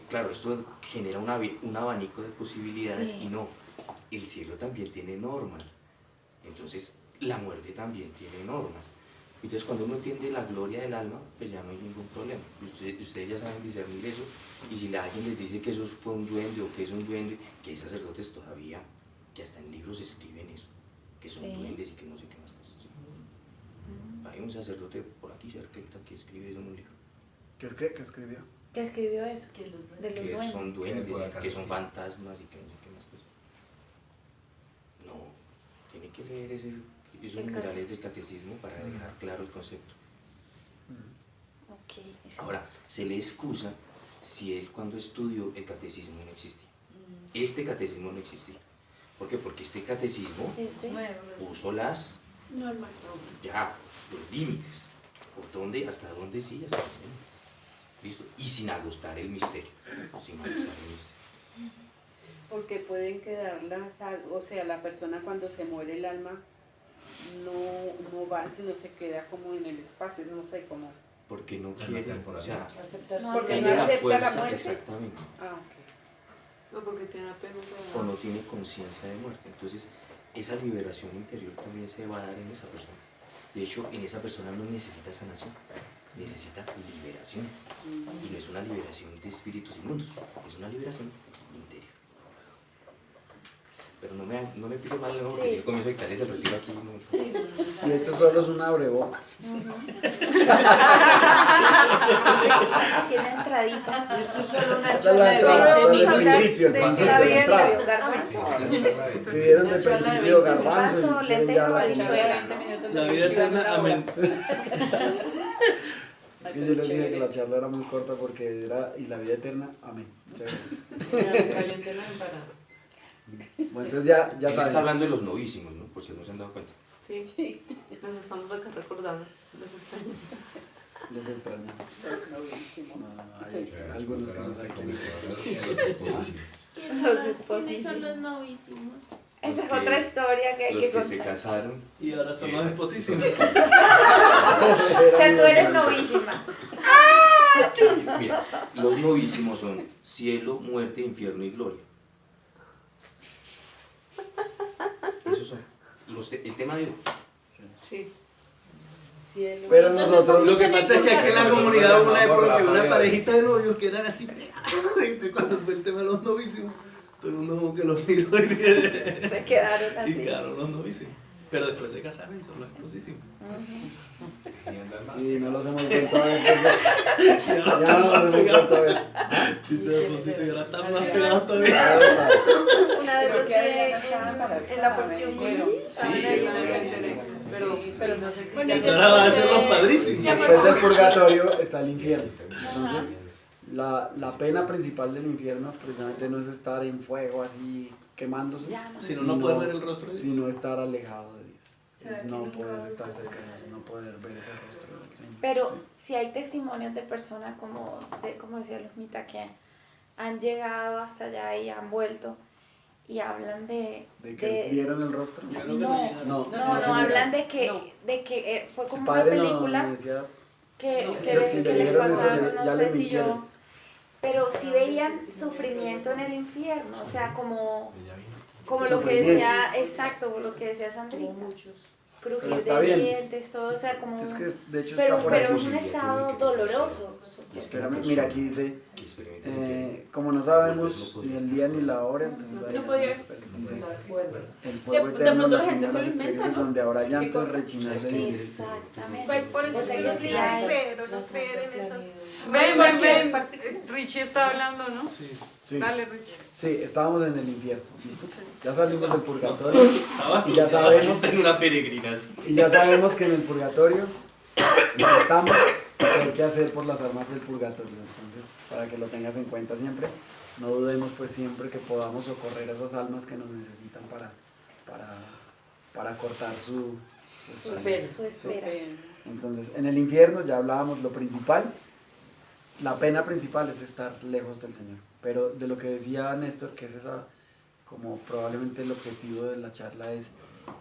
claro, esto genera un abanico de posibilidades Sí. y no. El cielo también tiene normas. Entonces, la muerte también tiene normas. Entonces, cuando uno entiende la gloria del alma, pues ya no hay ningún problema. Ustedes ya saben discernir eso. Y si alguien les dice que eso fue un duende o que es un duende, que hay sacerdotes todavía que hasta en libros escriben eso, que son duendes y que no sé qué más cosas. Hay un sacerdote por aquí cerquita que escribe eso en un libro. ¿Qué escribió? ¿Qué escribió eso? Que los De los Que duendes. son duendes, y que son fantasmas y que no sé qué más cosas. No, tiene que leer esos numerales del catecismo para dejar claro el concepto. Okay. Ahora, se le excusa si él cuando estudió el catecismo no existía. Este catecismo no existía. ¿Por qué? Porque este catecismo puso las Normal. ya, los límites, por dónde, hasta dónde sí, hasta dónde no. ¿Listo? Y sin agostar el misterio, sin agostar el misterio. Porque pueden quedar o sea, la persona cuando se muere el alma no va, sino se queda como en el espacio, no sé cómo. Porque no quiere, o sea, porque tiene no la acepta fuerza, la muerte. exactamente. Ah, ok. No, porque tiene apego O no tiene conciencia de muerte. Entonces, esa liberación interior también se va a dar en esa persona. De hecho, en esa persona no necesita sanación, necesita liberación. Y no es una liberación de espíritus inmundos, es una liberación interior. Pero no me pique mal, porque si yo comienzo a dictarles el retiro aquí, no. Y esto solo es un abrebocas. Tiene entradita. Esto es solo una Esta es charla la de entrada, 20 solo el minutos. principio, el concepto de la entrada. Pidieron del principio garbanzo y quieren ya la comida. La vida eterna, amén. Es que yo les dije que la charla era muy corta porque era y la vida eterna, amén. Muchas gracias. Caliente la embarazo. Bueno, entonces ya Él está saben. hablando de los novísimos, ¿no? Por si no se han dado cuenta. Sí, nos estamos acá recordando, los extraños. Los extrañamos. No, hay algunos que nos quieren. ¿Quiénes son los novísimos? Esa es otra historia que hay Los que que se contar. casaron. Y ahora son los esposísimos. O sea, tú eres novísima. Mira, los novísimos son cielo, muerte, infierno y gloria. Esos son el tema de hoy. Sí. Cielo. Pero nosotros. Lo que pasa es que aquí en la comunidad hubo una época que una parejita de novios que eran así pegados. Cuando fue el tema de los novísimos, todo el mundo como que los miró Se quedaron y así. quedaron los novísimos. Pero después se casaron y son los esposísimos. Y no los hemos vuelto a ver. Ya no Ya los hemos vuelto a ver. Dice esposito y ahora están más pegados todavía. Una vez Creo que ahí ya los estaban para en la porción Sí, Yo también me enteré, pero no sé si Bueno, y ahora van a ser los padrísimos. Después del purgatorio está el infierno. Entonces, la pena principal del infierno precisamente no es estar en fuego así quemándose, Si no, no puedes ver el rostro de Dios. sino estar alejado de Dios. Es no poder estar cerca de Dios, no poder ver ese rostro del Señor. Pero si hay testimonios de personas como decía Luzmita, que han llegado hasta allá y han vuelto y hablan ¿De que vieron el rostro? No, se hablan miraron. de que fue El como una padre película me decía, que pero si les leyeron eso, pasaron, ya no le sé si mintieron. yo, pero sí veían sufrimiento en el infierno, o sea, como lo que decía, exacto, como lo que decía Sandrita, crujir Pero está de bien. dientes, todo, o sea, como, Es que de hecho pero está por aquí. es un estado doloroso. Pero mira, aquí dice, como no sabemos ni el día ni la hora, entonces ahí No podía dice, el fuego de eterno, pronto la las gente se lo tinieblas inventa, exteriores, ¿no? donde habrá llanto, rechinar de dientes. Exactamente. Pues por eso es que nos dice creer o no creer en esas. Ven. Richie está hablando, ¿no? Sí. Dale, Richie. Sí, estábamos en el infierno, ¿listo? Ya salimos del purgatorio y ya sabemos, en una peregrinación. y ya sabemos que en el purgatorio estamos, hay que hacer por las armas del purgatorio. Entonces, para que lo tengas en cuenta siempre, no dudemos pues siempre que podamos socorrer a esas almas que nos necesitan para cortar su Su espera. Entonces, en el infierno ya hablábamos lo principal, la pena principal es estar lejos del Señor. Pero de lo que decía Néstor, que es esa, como probablemente el objetivo de la charla es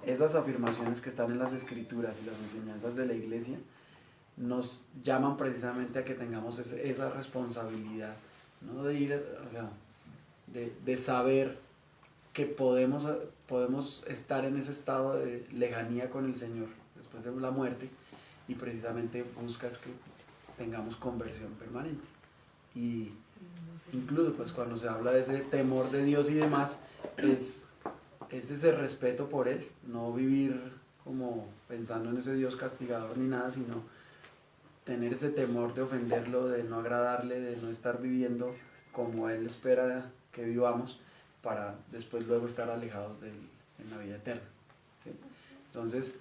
esas afirmaciones que están en las Escrituras y las enseñanzas de la iglesia, nos llaman precisamente a que tengamos esa responsabilidad, ¿no? De ir, o sea, de saber que podemos estar en ese estado de lejanía con el Señor después de la muerte, y precisamente buscas que tengamos conversión permanente. Y incluso pues cuando se habla de ese temor de Dios y demás, es ese respeto por Él, no vivir como pensando en ese Dios castigador ni nada, sino tener ese temor de ofenderlo, de no agradarle, de no estar viviendo como Él espera que vivamos, para después luego estar alejados de Él en la vida eterna, ¿sí? Entonces,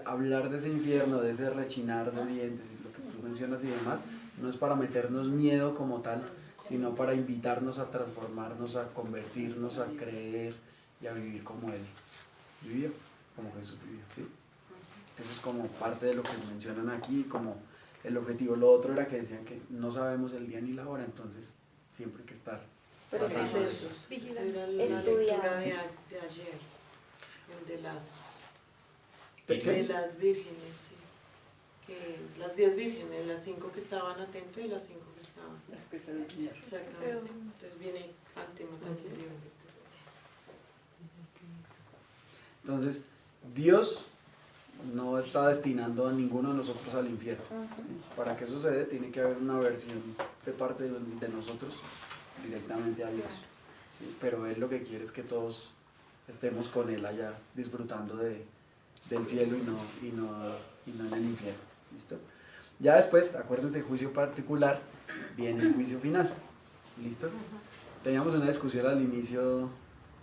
hablar de ese infierno, de ese rechinar de dientes y lo que tú mencionas y demás, no es para meternos miedo como tal, sino para invitarnos a transformarnos, a convertirnos, a creer y a vivir como Él vivió, como Jesús vivió, ¿sí? Eso es como parte de lo que mencionan aquí, como el objetivo. Lo otro era que decían que no sabemos el día ni la hora, entonces siempre hay que estar atentos. Estudiar de ayer, el de las vírgenes, sí. Que las 10 vírgenes, las 5 que estaban atentas y las 5 que estaban. Las que se durmieron. Exactamente. Entonces viene al tema taller. Entonces, Dios no está destinando a ninguno de nosotros al infierno, ¿sí? Para que eso se dé, tiene que haber una versión de parte de nosotros directamente a Dios, ¿sí? Pero Él lo que quiere es que todos estemos con Él allá, disfrutando del cielo y no en el infierno. ¿Listo? Ya después, acuérdense, juicio particular, viene el juicio final. ¿Listo? Teníamos una discusión al inicio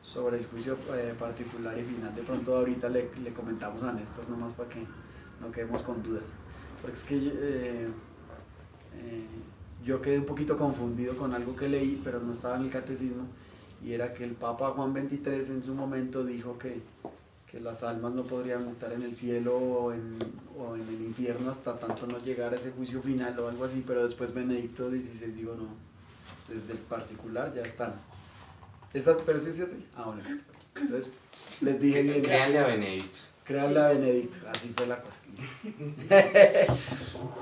sobre el juicio particular y final. De pronto ahorita le comentamos a Néstor nomás para que no quedemos con dudas. Porque es que yo quedé un poquito confundido con algo que leí, pero no estaba en el catecismo, y era que el Papa Juan XXIII en su momento dijo que las almas no podrían estar en el cielo o en el infierno hasta tanto no llegara ese juicio final o algo así, pero después Benedicto XVI dijo no, desde el particular ya están. Pero sí es así. Ah, bueno, listo. Entonces les dije bien. Créanle a Benedicto. Créanle a Benedicto, así fue la cosa. Listo.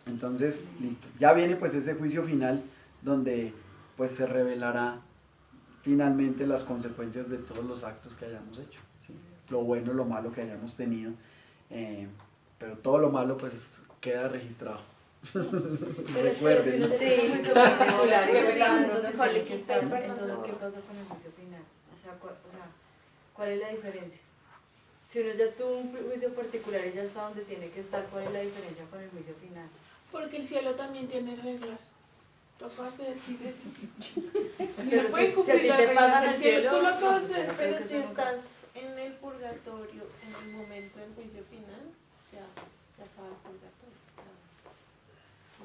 Entonces, listo. Ya viene pues ese juicio final donde pues se revelará finalmente las consecuencias de todos los actos que hayamos hecho, ¿sí? Lo bueno, lo malo que hayamos tenido, pero todo lo malo pues queda registrado. Pero si no tiene un juicio particular y ya está donde tiene que estar, entonces ¿qué pasa con el juicio final? O sea, ¿cuál es la diferencia? Si uno ya tuvo un juicio particular y ya está donde tiene que estar, ¿cuál es la diferencia con el juicio final? Porque el cielo también tiene reglas. Tú acabas de decir eso. Pero si a ti te pasan el cielo, tú lo acabas de decir, pero si estás en el purgatorio en el momento del juicio final, ya se acaba el purgatorio.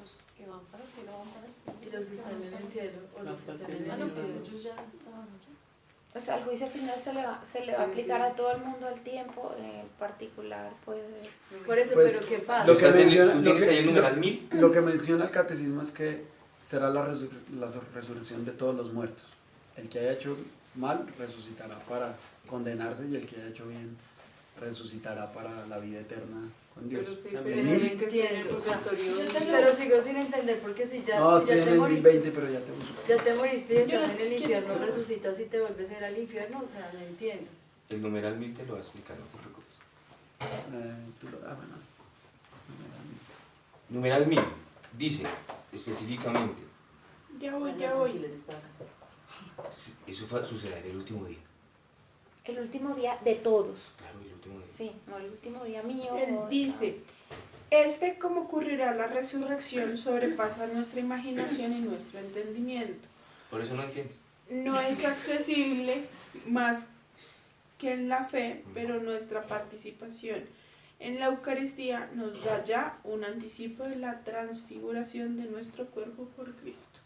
Los que van para el cielo van para el cielo. Y los que están en el cielo o los que están en el no, pues infierno. ellos ya estaban allá. O sea, el juicio final se le va a aplicar a todo el mundo al tiempo, en particular, pues... Por eso, Pues, pero ¿qué pasa? Lo que menciona, ¿Tú tienes ahí el numeral 1000? Lo que menciona el catecismo es que será la resurrección de todos los muertos. El que haya hecho mal resucitará para condenarse, y el que haya hecho bien resucitará para la vida eterna con Dios. Pero sigo sin entender, porque si ya, No, si ya estoy en te el moriste, 2020, pero ya te busco. ya te moriste y estás en el infierno, resucitas y te vuelves a ir al infierno, o sea, no entiendo. El numeral 1000 te lo va a explicar, no te preocupes. Bueno. Numeral 1000 dice específicamente, Ya voy. eso sucederá el último día. El último día de todos. Claro, el último día. Sí, no el último día mío. Él dice, como ocurrirá la resurrección, sobrepasa nuestra imaginación y nuestro entendimiento. Por eso no entiendes. No es accesible más que en la fe, pero nuestra participación en la Eucaristía nos da ya un anticipo de la transfiguración de nuestro cuerpo por Cristo.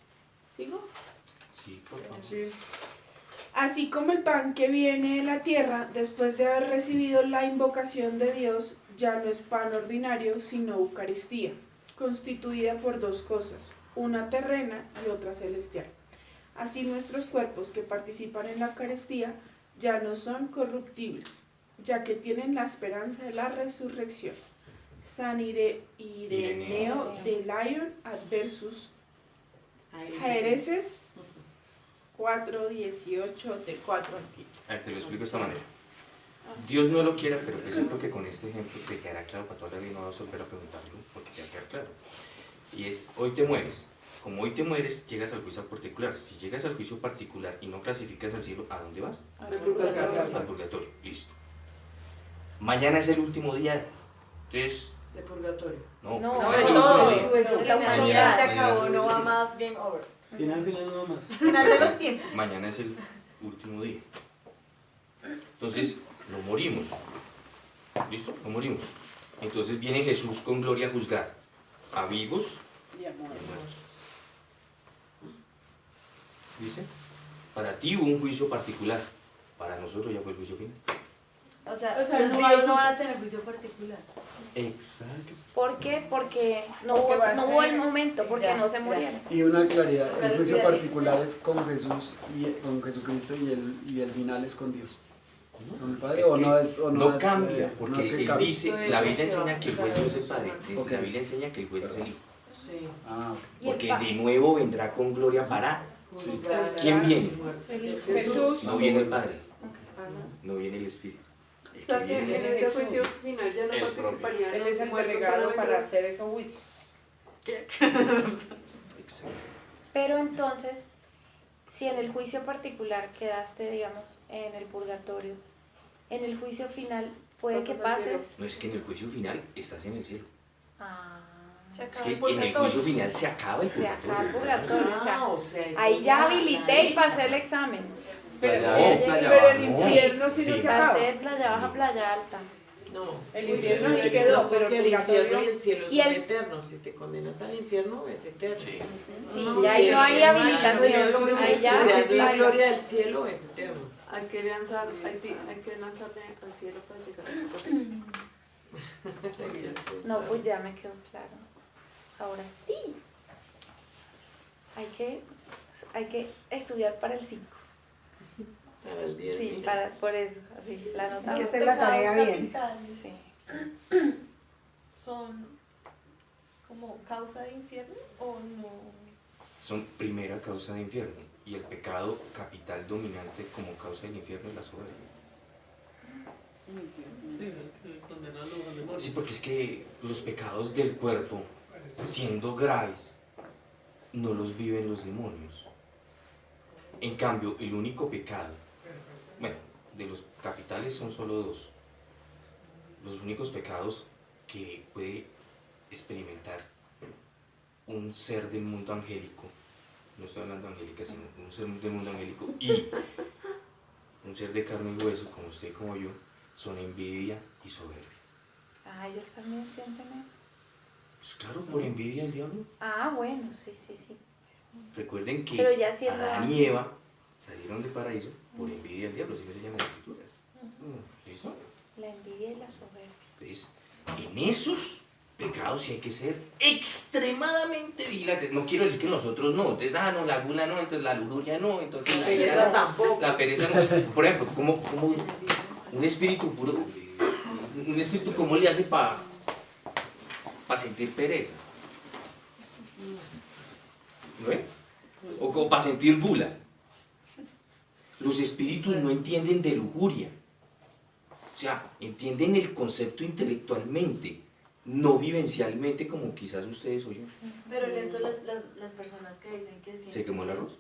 ¿Sigo? Sí, por favor. Sí. Así como el pan que viene de la tierra después de haber recibido la invocación de Dios ya no es pan ordinario, sino Eucaristía, constituida por dos cosas, una terrena y otra celestial. Así nuestros cuerpos que participan en la Eucaristía ya no son corruptibles, ya que tienen la esperanza de la resurrección. San Ireneo de Lyon Adversus Jaereses 4:18 de 4 al 15. A ver, te lo explico de esta manera. Dios no lo quiera, pero pues yo creo que con este ejemplo te quedará claro para toda la vida, no vas a volver a preguntarlo, porque te va a quedar claro. Y es, hoy te mueres. Como hoy te mueres, llegas al juicio particular. Si llegas al juicio particular y no clasificas al cielo, ¿a dónde vas? Al purgatorio. Al purgatorio, listo. Mañana es el último día, entonces... De purgatorio. No, No, mañana es el todo, último día. eso, Mañana- ya se mañana acabó, es el no va último más, game over. Final no más. Final de los tiempos. Mañana es el último día. Entonces, no morimos. ¿Listo? No morimos. Entonces viene Jesús con gloria a juzgar a vivos Y amor. y a muertos. ¿Dice? Para ti hubo un juicio particular. Para nosotros ya fue el juicio final. O sea, O sea, los no vivos hay- no van a tener juicio particular. Exacto. ¿Por qué? Porque no Porque va a no hubo ser- el momento, porque Ya, no se murieron. gracias. Y una claridad, el Claro, juicio claro. particular es con Jesús y con Jesucristo y el final es con Dios. ¿Con el Padre? Es ¿O que no es? O no es, cambia, porque no es que él cambie? dice, la Biblia enseña que el juez no es el Padre, Ok. la Biblia enseña que el juez es el Hijo. Sí. Ah, ok. Y el Porque pa- de nuevo vendrá con gloria para... Juzgar ¿Quién a viene? sus muertos. Jesús. No viene el Padre, no viene el Espíritu. El O sea que que en viene es este Jesús. juicio final ya no El propio. participarían Él los es el muertos, delegado solamente para los- hacer esos juicios. Exacto. Pero entonces, si en el juicio particular quedaste, digamos, en el purgatorio, en el juicio final puede que pases... No es que en el juicio final estás en el cielo. Ah, Se Es acaba que el en el purgatorio. juicio final se acaba el se acaba el purgatorio. purgatorio, o sea, ahí ya habilité y pasé el examen. Pero, No, pero el no. infierno sí no se acaba. Pasé playa baja, playa alta. No. El infierno sí quedó, pero porque el el infierno y purgatorio... el cielo Y son el- eternos. Si te condenas al infierno, es eterno. Sí. Sí, No, ya ahí no hay no hay habilitación, como ahí si ya... la baila. gloria del cielo es eterno. Hay que lanzarle al cielo para llegar al purgatorio. No, pues ya me quedó claro. Ahora sí. Hay que estudiar para el 5. Para el día Sí, final. por eso, así, la nota. Los Esta es la tarea pecados bien. capitales Sí. son como causa de infierno o no. Son primera causa de infierno y el pecado capital dominante como causa del infierno es la soberbia. Sí, el condenarlo al demonio. Sí, porque es que los pecados del cuerpo, siendo graves, no los viven los demonios. En cambio, el único pecado, bueno, de los capitales son solo dos. Los únicos pecados que puede experimentar un ser del mundo angélico, no estoy hablando de angélica, sino un ser del mundo angélico y un ser de carne y hueso, como usted y como yo, son envidia y soberbia. Ah, ellos también sienten eso. Pues claro, por envidia al diablo. Ah, bueno, sí. Recuerden que Pero ya siendo Adán ángel. y Eva salieron del paraíso por envidia del diablo, así lo enseñan las escrituras. ¿Listo? La envidia y la soberbia. Entonces, en esos pecados sí hay que ser extremadamente vigilantes. No quiero decir que nosotros no. Entonces, no, la gula no, entonces la lujuria no, entonces La la pereza ira no, tampoco. La pereza no. Por ejemplo, como un espíritu puro, un espíritu, ¿cómo le hace para sentir pereza? ¿No ve? O como para sentir gula. Los espíritus no entienden de lujuria. O sea, entienden el concepto intelectualmente, no vivencialmente como quizás ustedes o yo. Pero esto las personas que dicen que sí. ¿Se quemó el arroz?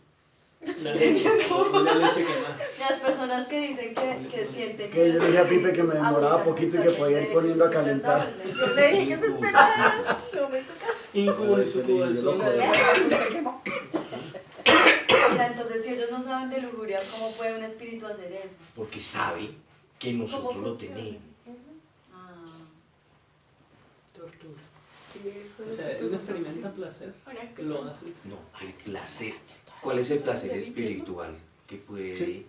La leche, la leche quemada. Las personas que dicen que sienten. Es que yo le decía a Pipe que me los demoraba abusan poquito y que podía ir sexualmente poniendo a de sus calentar. sustentables. Yo le dije que se esperara. No me tocas. Incubo y sucubo del sol. O sea, entonces si ellos no saben de lujuria, ¿cómo puede un espíritu hacer eso? Porque sabe que nosotros lo funciona? tenemos. Ah. Tortura. O sea, él no experimenta placer. Lo hace. No, el placer. ¿Cuál es el placer espiritual que puede...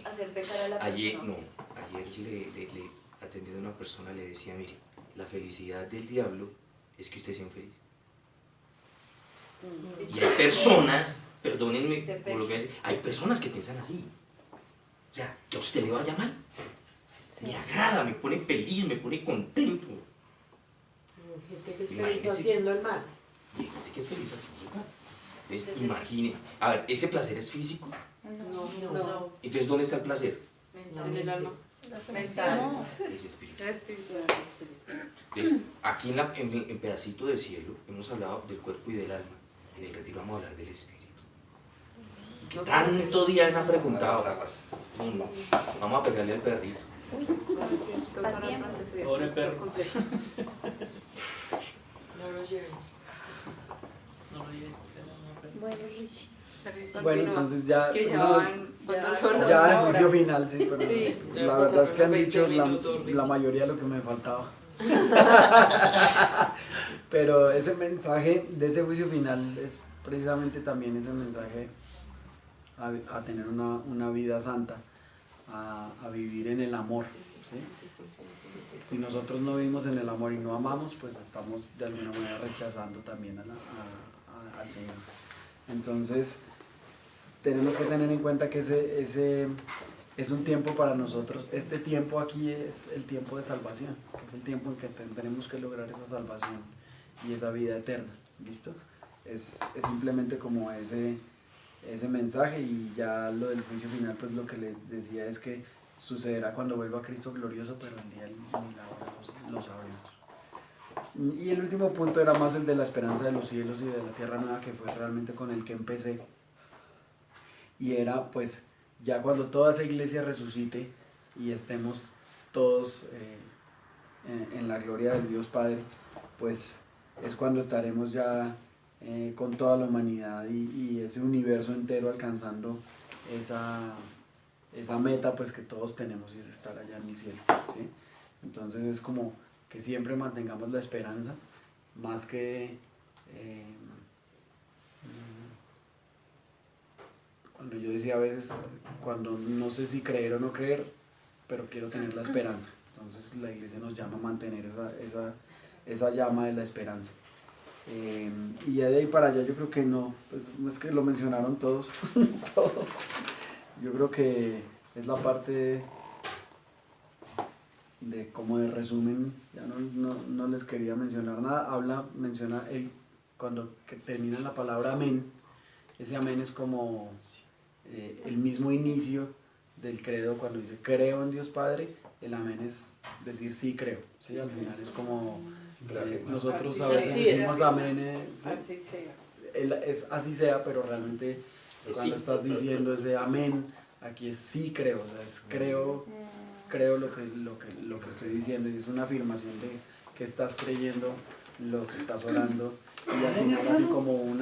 Hacer pecar a la persona. ayer atendiendo a una persona le decía, mire, la felicidad del diablo es que usted sea infeliz. Y hay personas, perdónenme por lo que voy a decir, hay personas que piensan así. O sea, que a usted le vaya mal. Me agrada, me pone feliz, me pone contento. Gente que es feliz haciendo el mal. Y hay gente que es feliz haciendo el mal. Entonces, imagine, a ver, ¿ese placer es físico? No. Entonces, ¿dónde está el placer? En el alma. Mentales. Es espiritual. Entonces, aquí en Pedacito de Cielo hemos hablado del cuerpo y del alma. En el retiro vamos a hablar del espíritu. Que tanto día me han preguntado. No, vamos a pegarle al perrito. Pobre perro. No lo lleven. Bueno, Richie. Bueno, entonces ya, Que ya no, van ¿cuántas horas? ya el juicio final, sí, pero Sí, la verdad es que han 20 dicho minutos, la mayoría de lo que me faltaba. Pero ese mensaje de ese juicio final es precisamente también ese mensaje a tener una vida santa, a vivir en el amor, ¿sí? Si nosotros no vivimos en el amor y no amamos, pues estamos de alguna manera rechazando también al Señor. Entonces, tenemos que tener en cuenta que ese es un tiempo para nosotros. Este tiempo aquí es el tiempo de salvación, es el tiempo en que tenemos que lograr esa salvación y esa vida eterna, ¿listo? Es simplemente como ese mensaje, y ya lo del juicio final, pues lo que les decía es que sucederá cuando vuelva Cristo glorioso, pero el día ni la hora lo sabremos. Y el último punto era más el de la esperanza de los cielos y de la tierra nueva, que fue realmente con el que empecé. Y era pues ya cuando toda esa iglesia resucite y estemos todos en la gloria del Dios Padre, pues es cuando estaremos ya con toda la humanidad y ese universo entero alcanzando esa meta pues que todos tenemos, y es estar allá en el cielo, ¿sí? Entonces es como que siempre mantengamos la esperanza, más que cuando yo decía a veces, cuando no sé si creer o no creer, pero quiero tener la esperanza. Entonces la iglesia nos llama a mantener esa llama de la esperanza. Y ya de ahí para allá yo creo que no, pues es que lo mencionaron todos, todo. Yo creo que es la parte de como de resumen, ya no les quería mencionar nada. Menciona cuando termina la palabra amén, ese amén es como el mismo inicio del credo. Cuando dice creo en Dios Padre, el amén es decir sí creo, ¿sí? Al final es como nosotros a veces decimos amén, ¿sí? Así sea. Es así sea, pero realmente cuando estás diciendo ese amén, aquí es sí creo, o sea, es creo lo que estoy diciendo, y es una afirmación de que estás creyendo lo que estás orando, y al final así como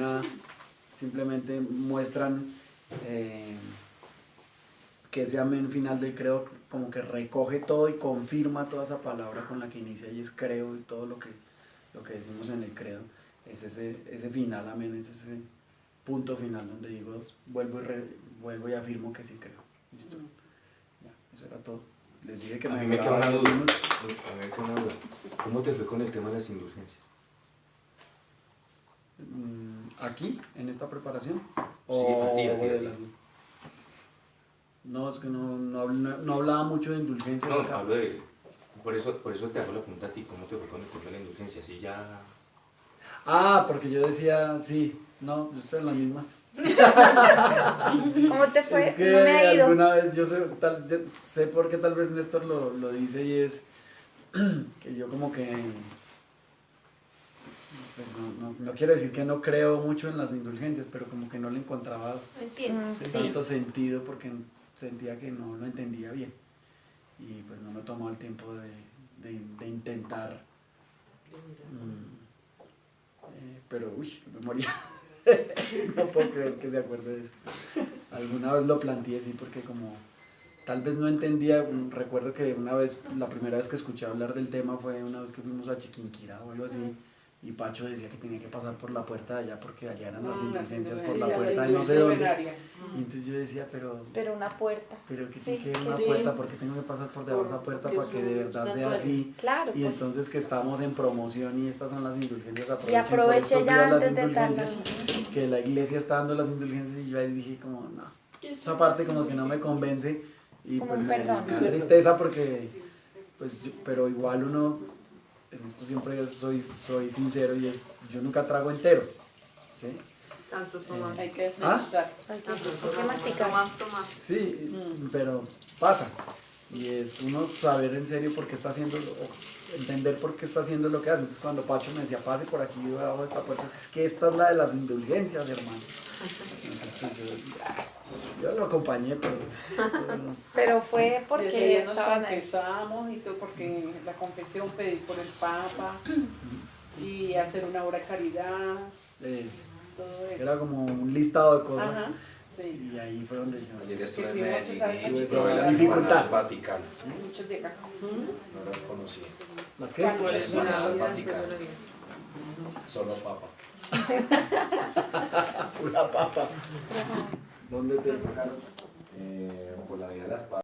simplemente muestran que ese amén final del creo como que recoge todo y confirma toda esa palabra con la que inicia, y es creo, y todo lo que decimos en el credo es ese final, amén, es ese punto final donde digo, vuelvo y afirmo que sí creo. ¿Listo? Ya, eso era todo. Les dije que a mí me queda una duda. ¿Cómo te fue con el tema de las indulgencias? ¿Aquí, en esta preparación? ¿O sí, a ti. No, es que no hablaba mucho de indulgencias. No, acá. hablo de... Por eso te hago la pregunta a ti, ¿cómo te fue con el tema de la indulgencia? Así ya... Porque yo decía, sí, no, yo estoy en las mismas. ¿Cómo te fue? Es que no me ha ido. alguna vez yo sé por qué tal vez Néstor lo dice, y es que yo como que, pues no quiero decir que no creo mucho en las indulgencias, pero como que no le encontraba tanto sentido, porque sentía que no lo entendía bien, y pues no me tomó el tiempo de intentar. Pero uy, qué memoria. No puedo creer que se acuerde de eso. Alguna vez lo planteé, sí, porque como tal vez no entendía. Recuerdo que una vez, la primera vez que escuché hablar del tema fue una vez que fuimos a Chiquinquirá o algo así, y Pacho decía que tenía que pasar por la puerta de allá porque allá eran las las indulgencias, por indulgencias. la Sí, puerta las de no sé dónde. indulgencias. Y entonces yo decía, Pero una puerta. pero que Sí, sí que es una sí. puerta, porque tengo que pasar por debajo de esa puerta Porque para que de son verdad sea santuarios. así. Claro, Y pues. entonces que estamos en promoción y estas son las indulgencias, Y aprovechen por aproveche estos ya días las antes de darlas. indulgencias, que la iglesia está dando las indulgencias y yo ahí dije como, no, ¿Qué esa son parte las como que no me convence y Como pues un me perdón. da tristeza porque, pues, pero igual uno, en esto siempre soy sincero y es, yo nunca trago entero, ¿sí? Tantos tomas. Hay que ¿Ah? desmenuzar. Hay que Tantos masticar. tomás. Sí, pero pasa. Y es uno saber en serio por qué está haciendo, o entender por qué está haciendo lo que hace. Entonces cuando Pacho me decía, pase por aquí debajo de esta puerta, es que esta es la de las indulgencias, hermano. Entonces pues yo lo acompañé, Pero fue Desde porque día nos estaban ahí. confesamos y todo, porque la confesión, pedir por el Papa y hacer una obra de caridad, eso. todo eso. Era como un listado de cosas. Ajá, sí. Y ahí fue donde yo... Ayer estuve en Sí, fuimos Medellín a y esa probé las dificultad. empanadas Vaticano. Muchos de acá. No las conocía. ¿Las qué? Las Una empanadas vida Vaticano. después de la vida. Solo papa. Pura papa. ¿Dónde te tocaron? Por la Vía de las Papas.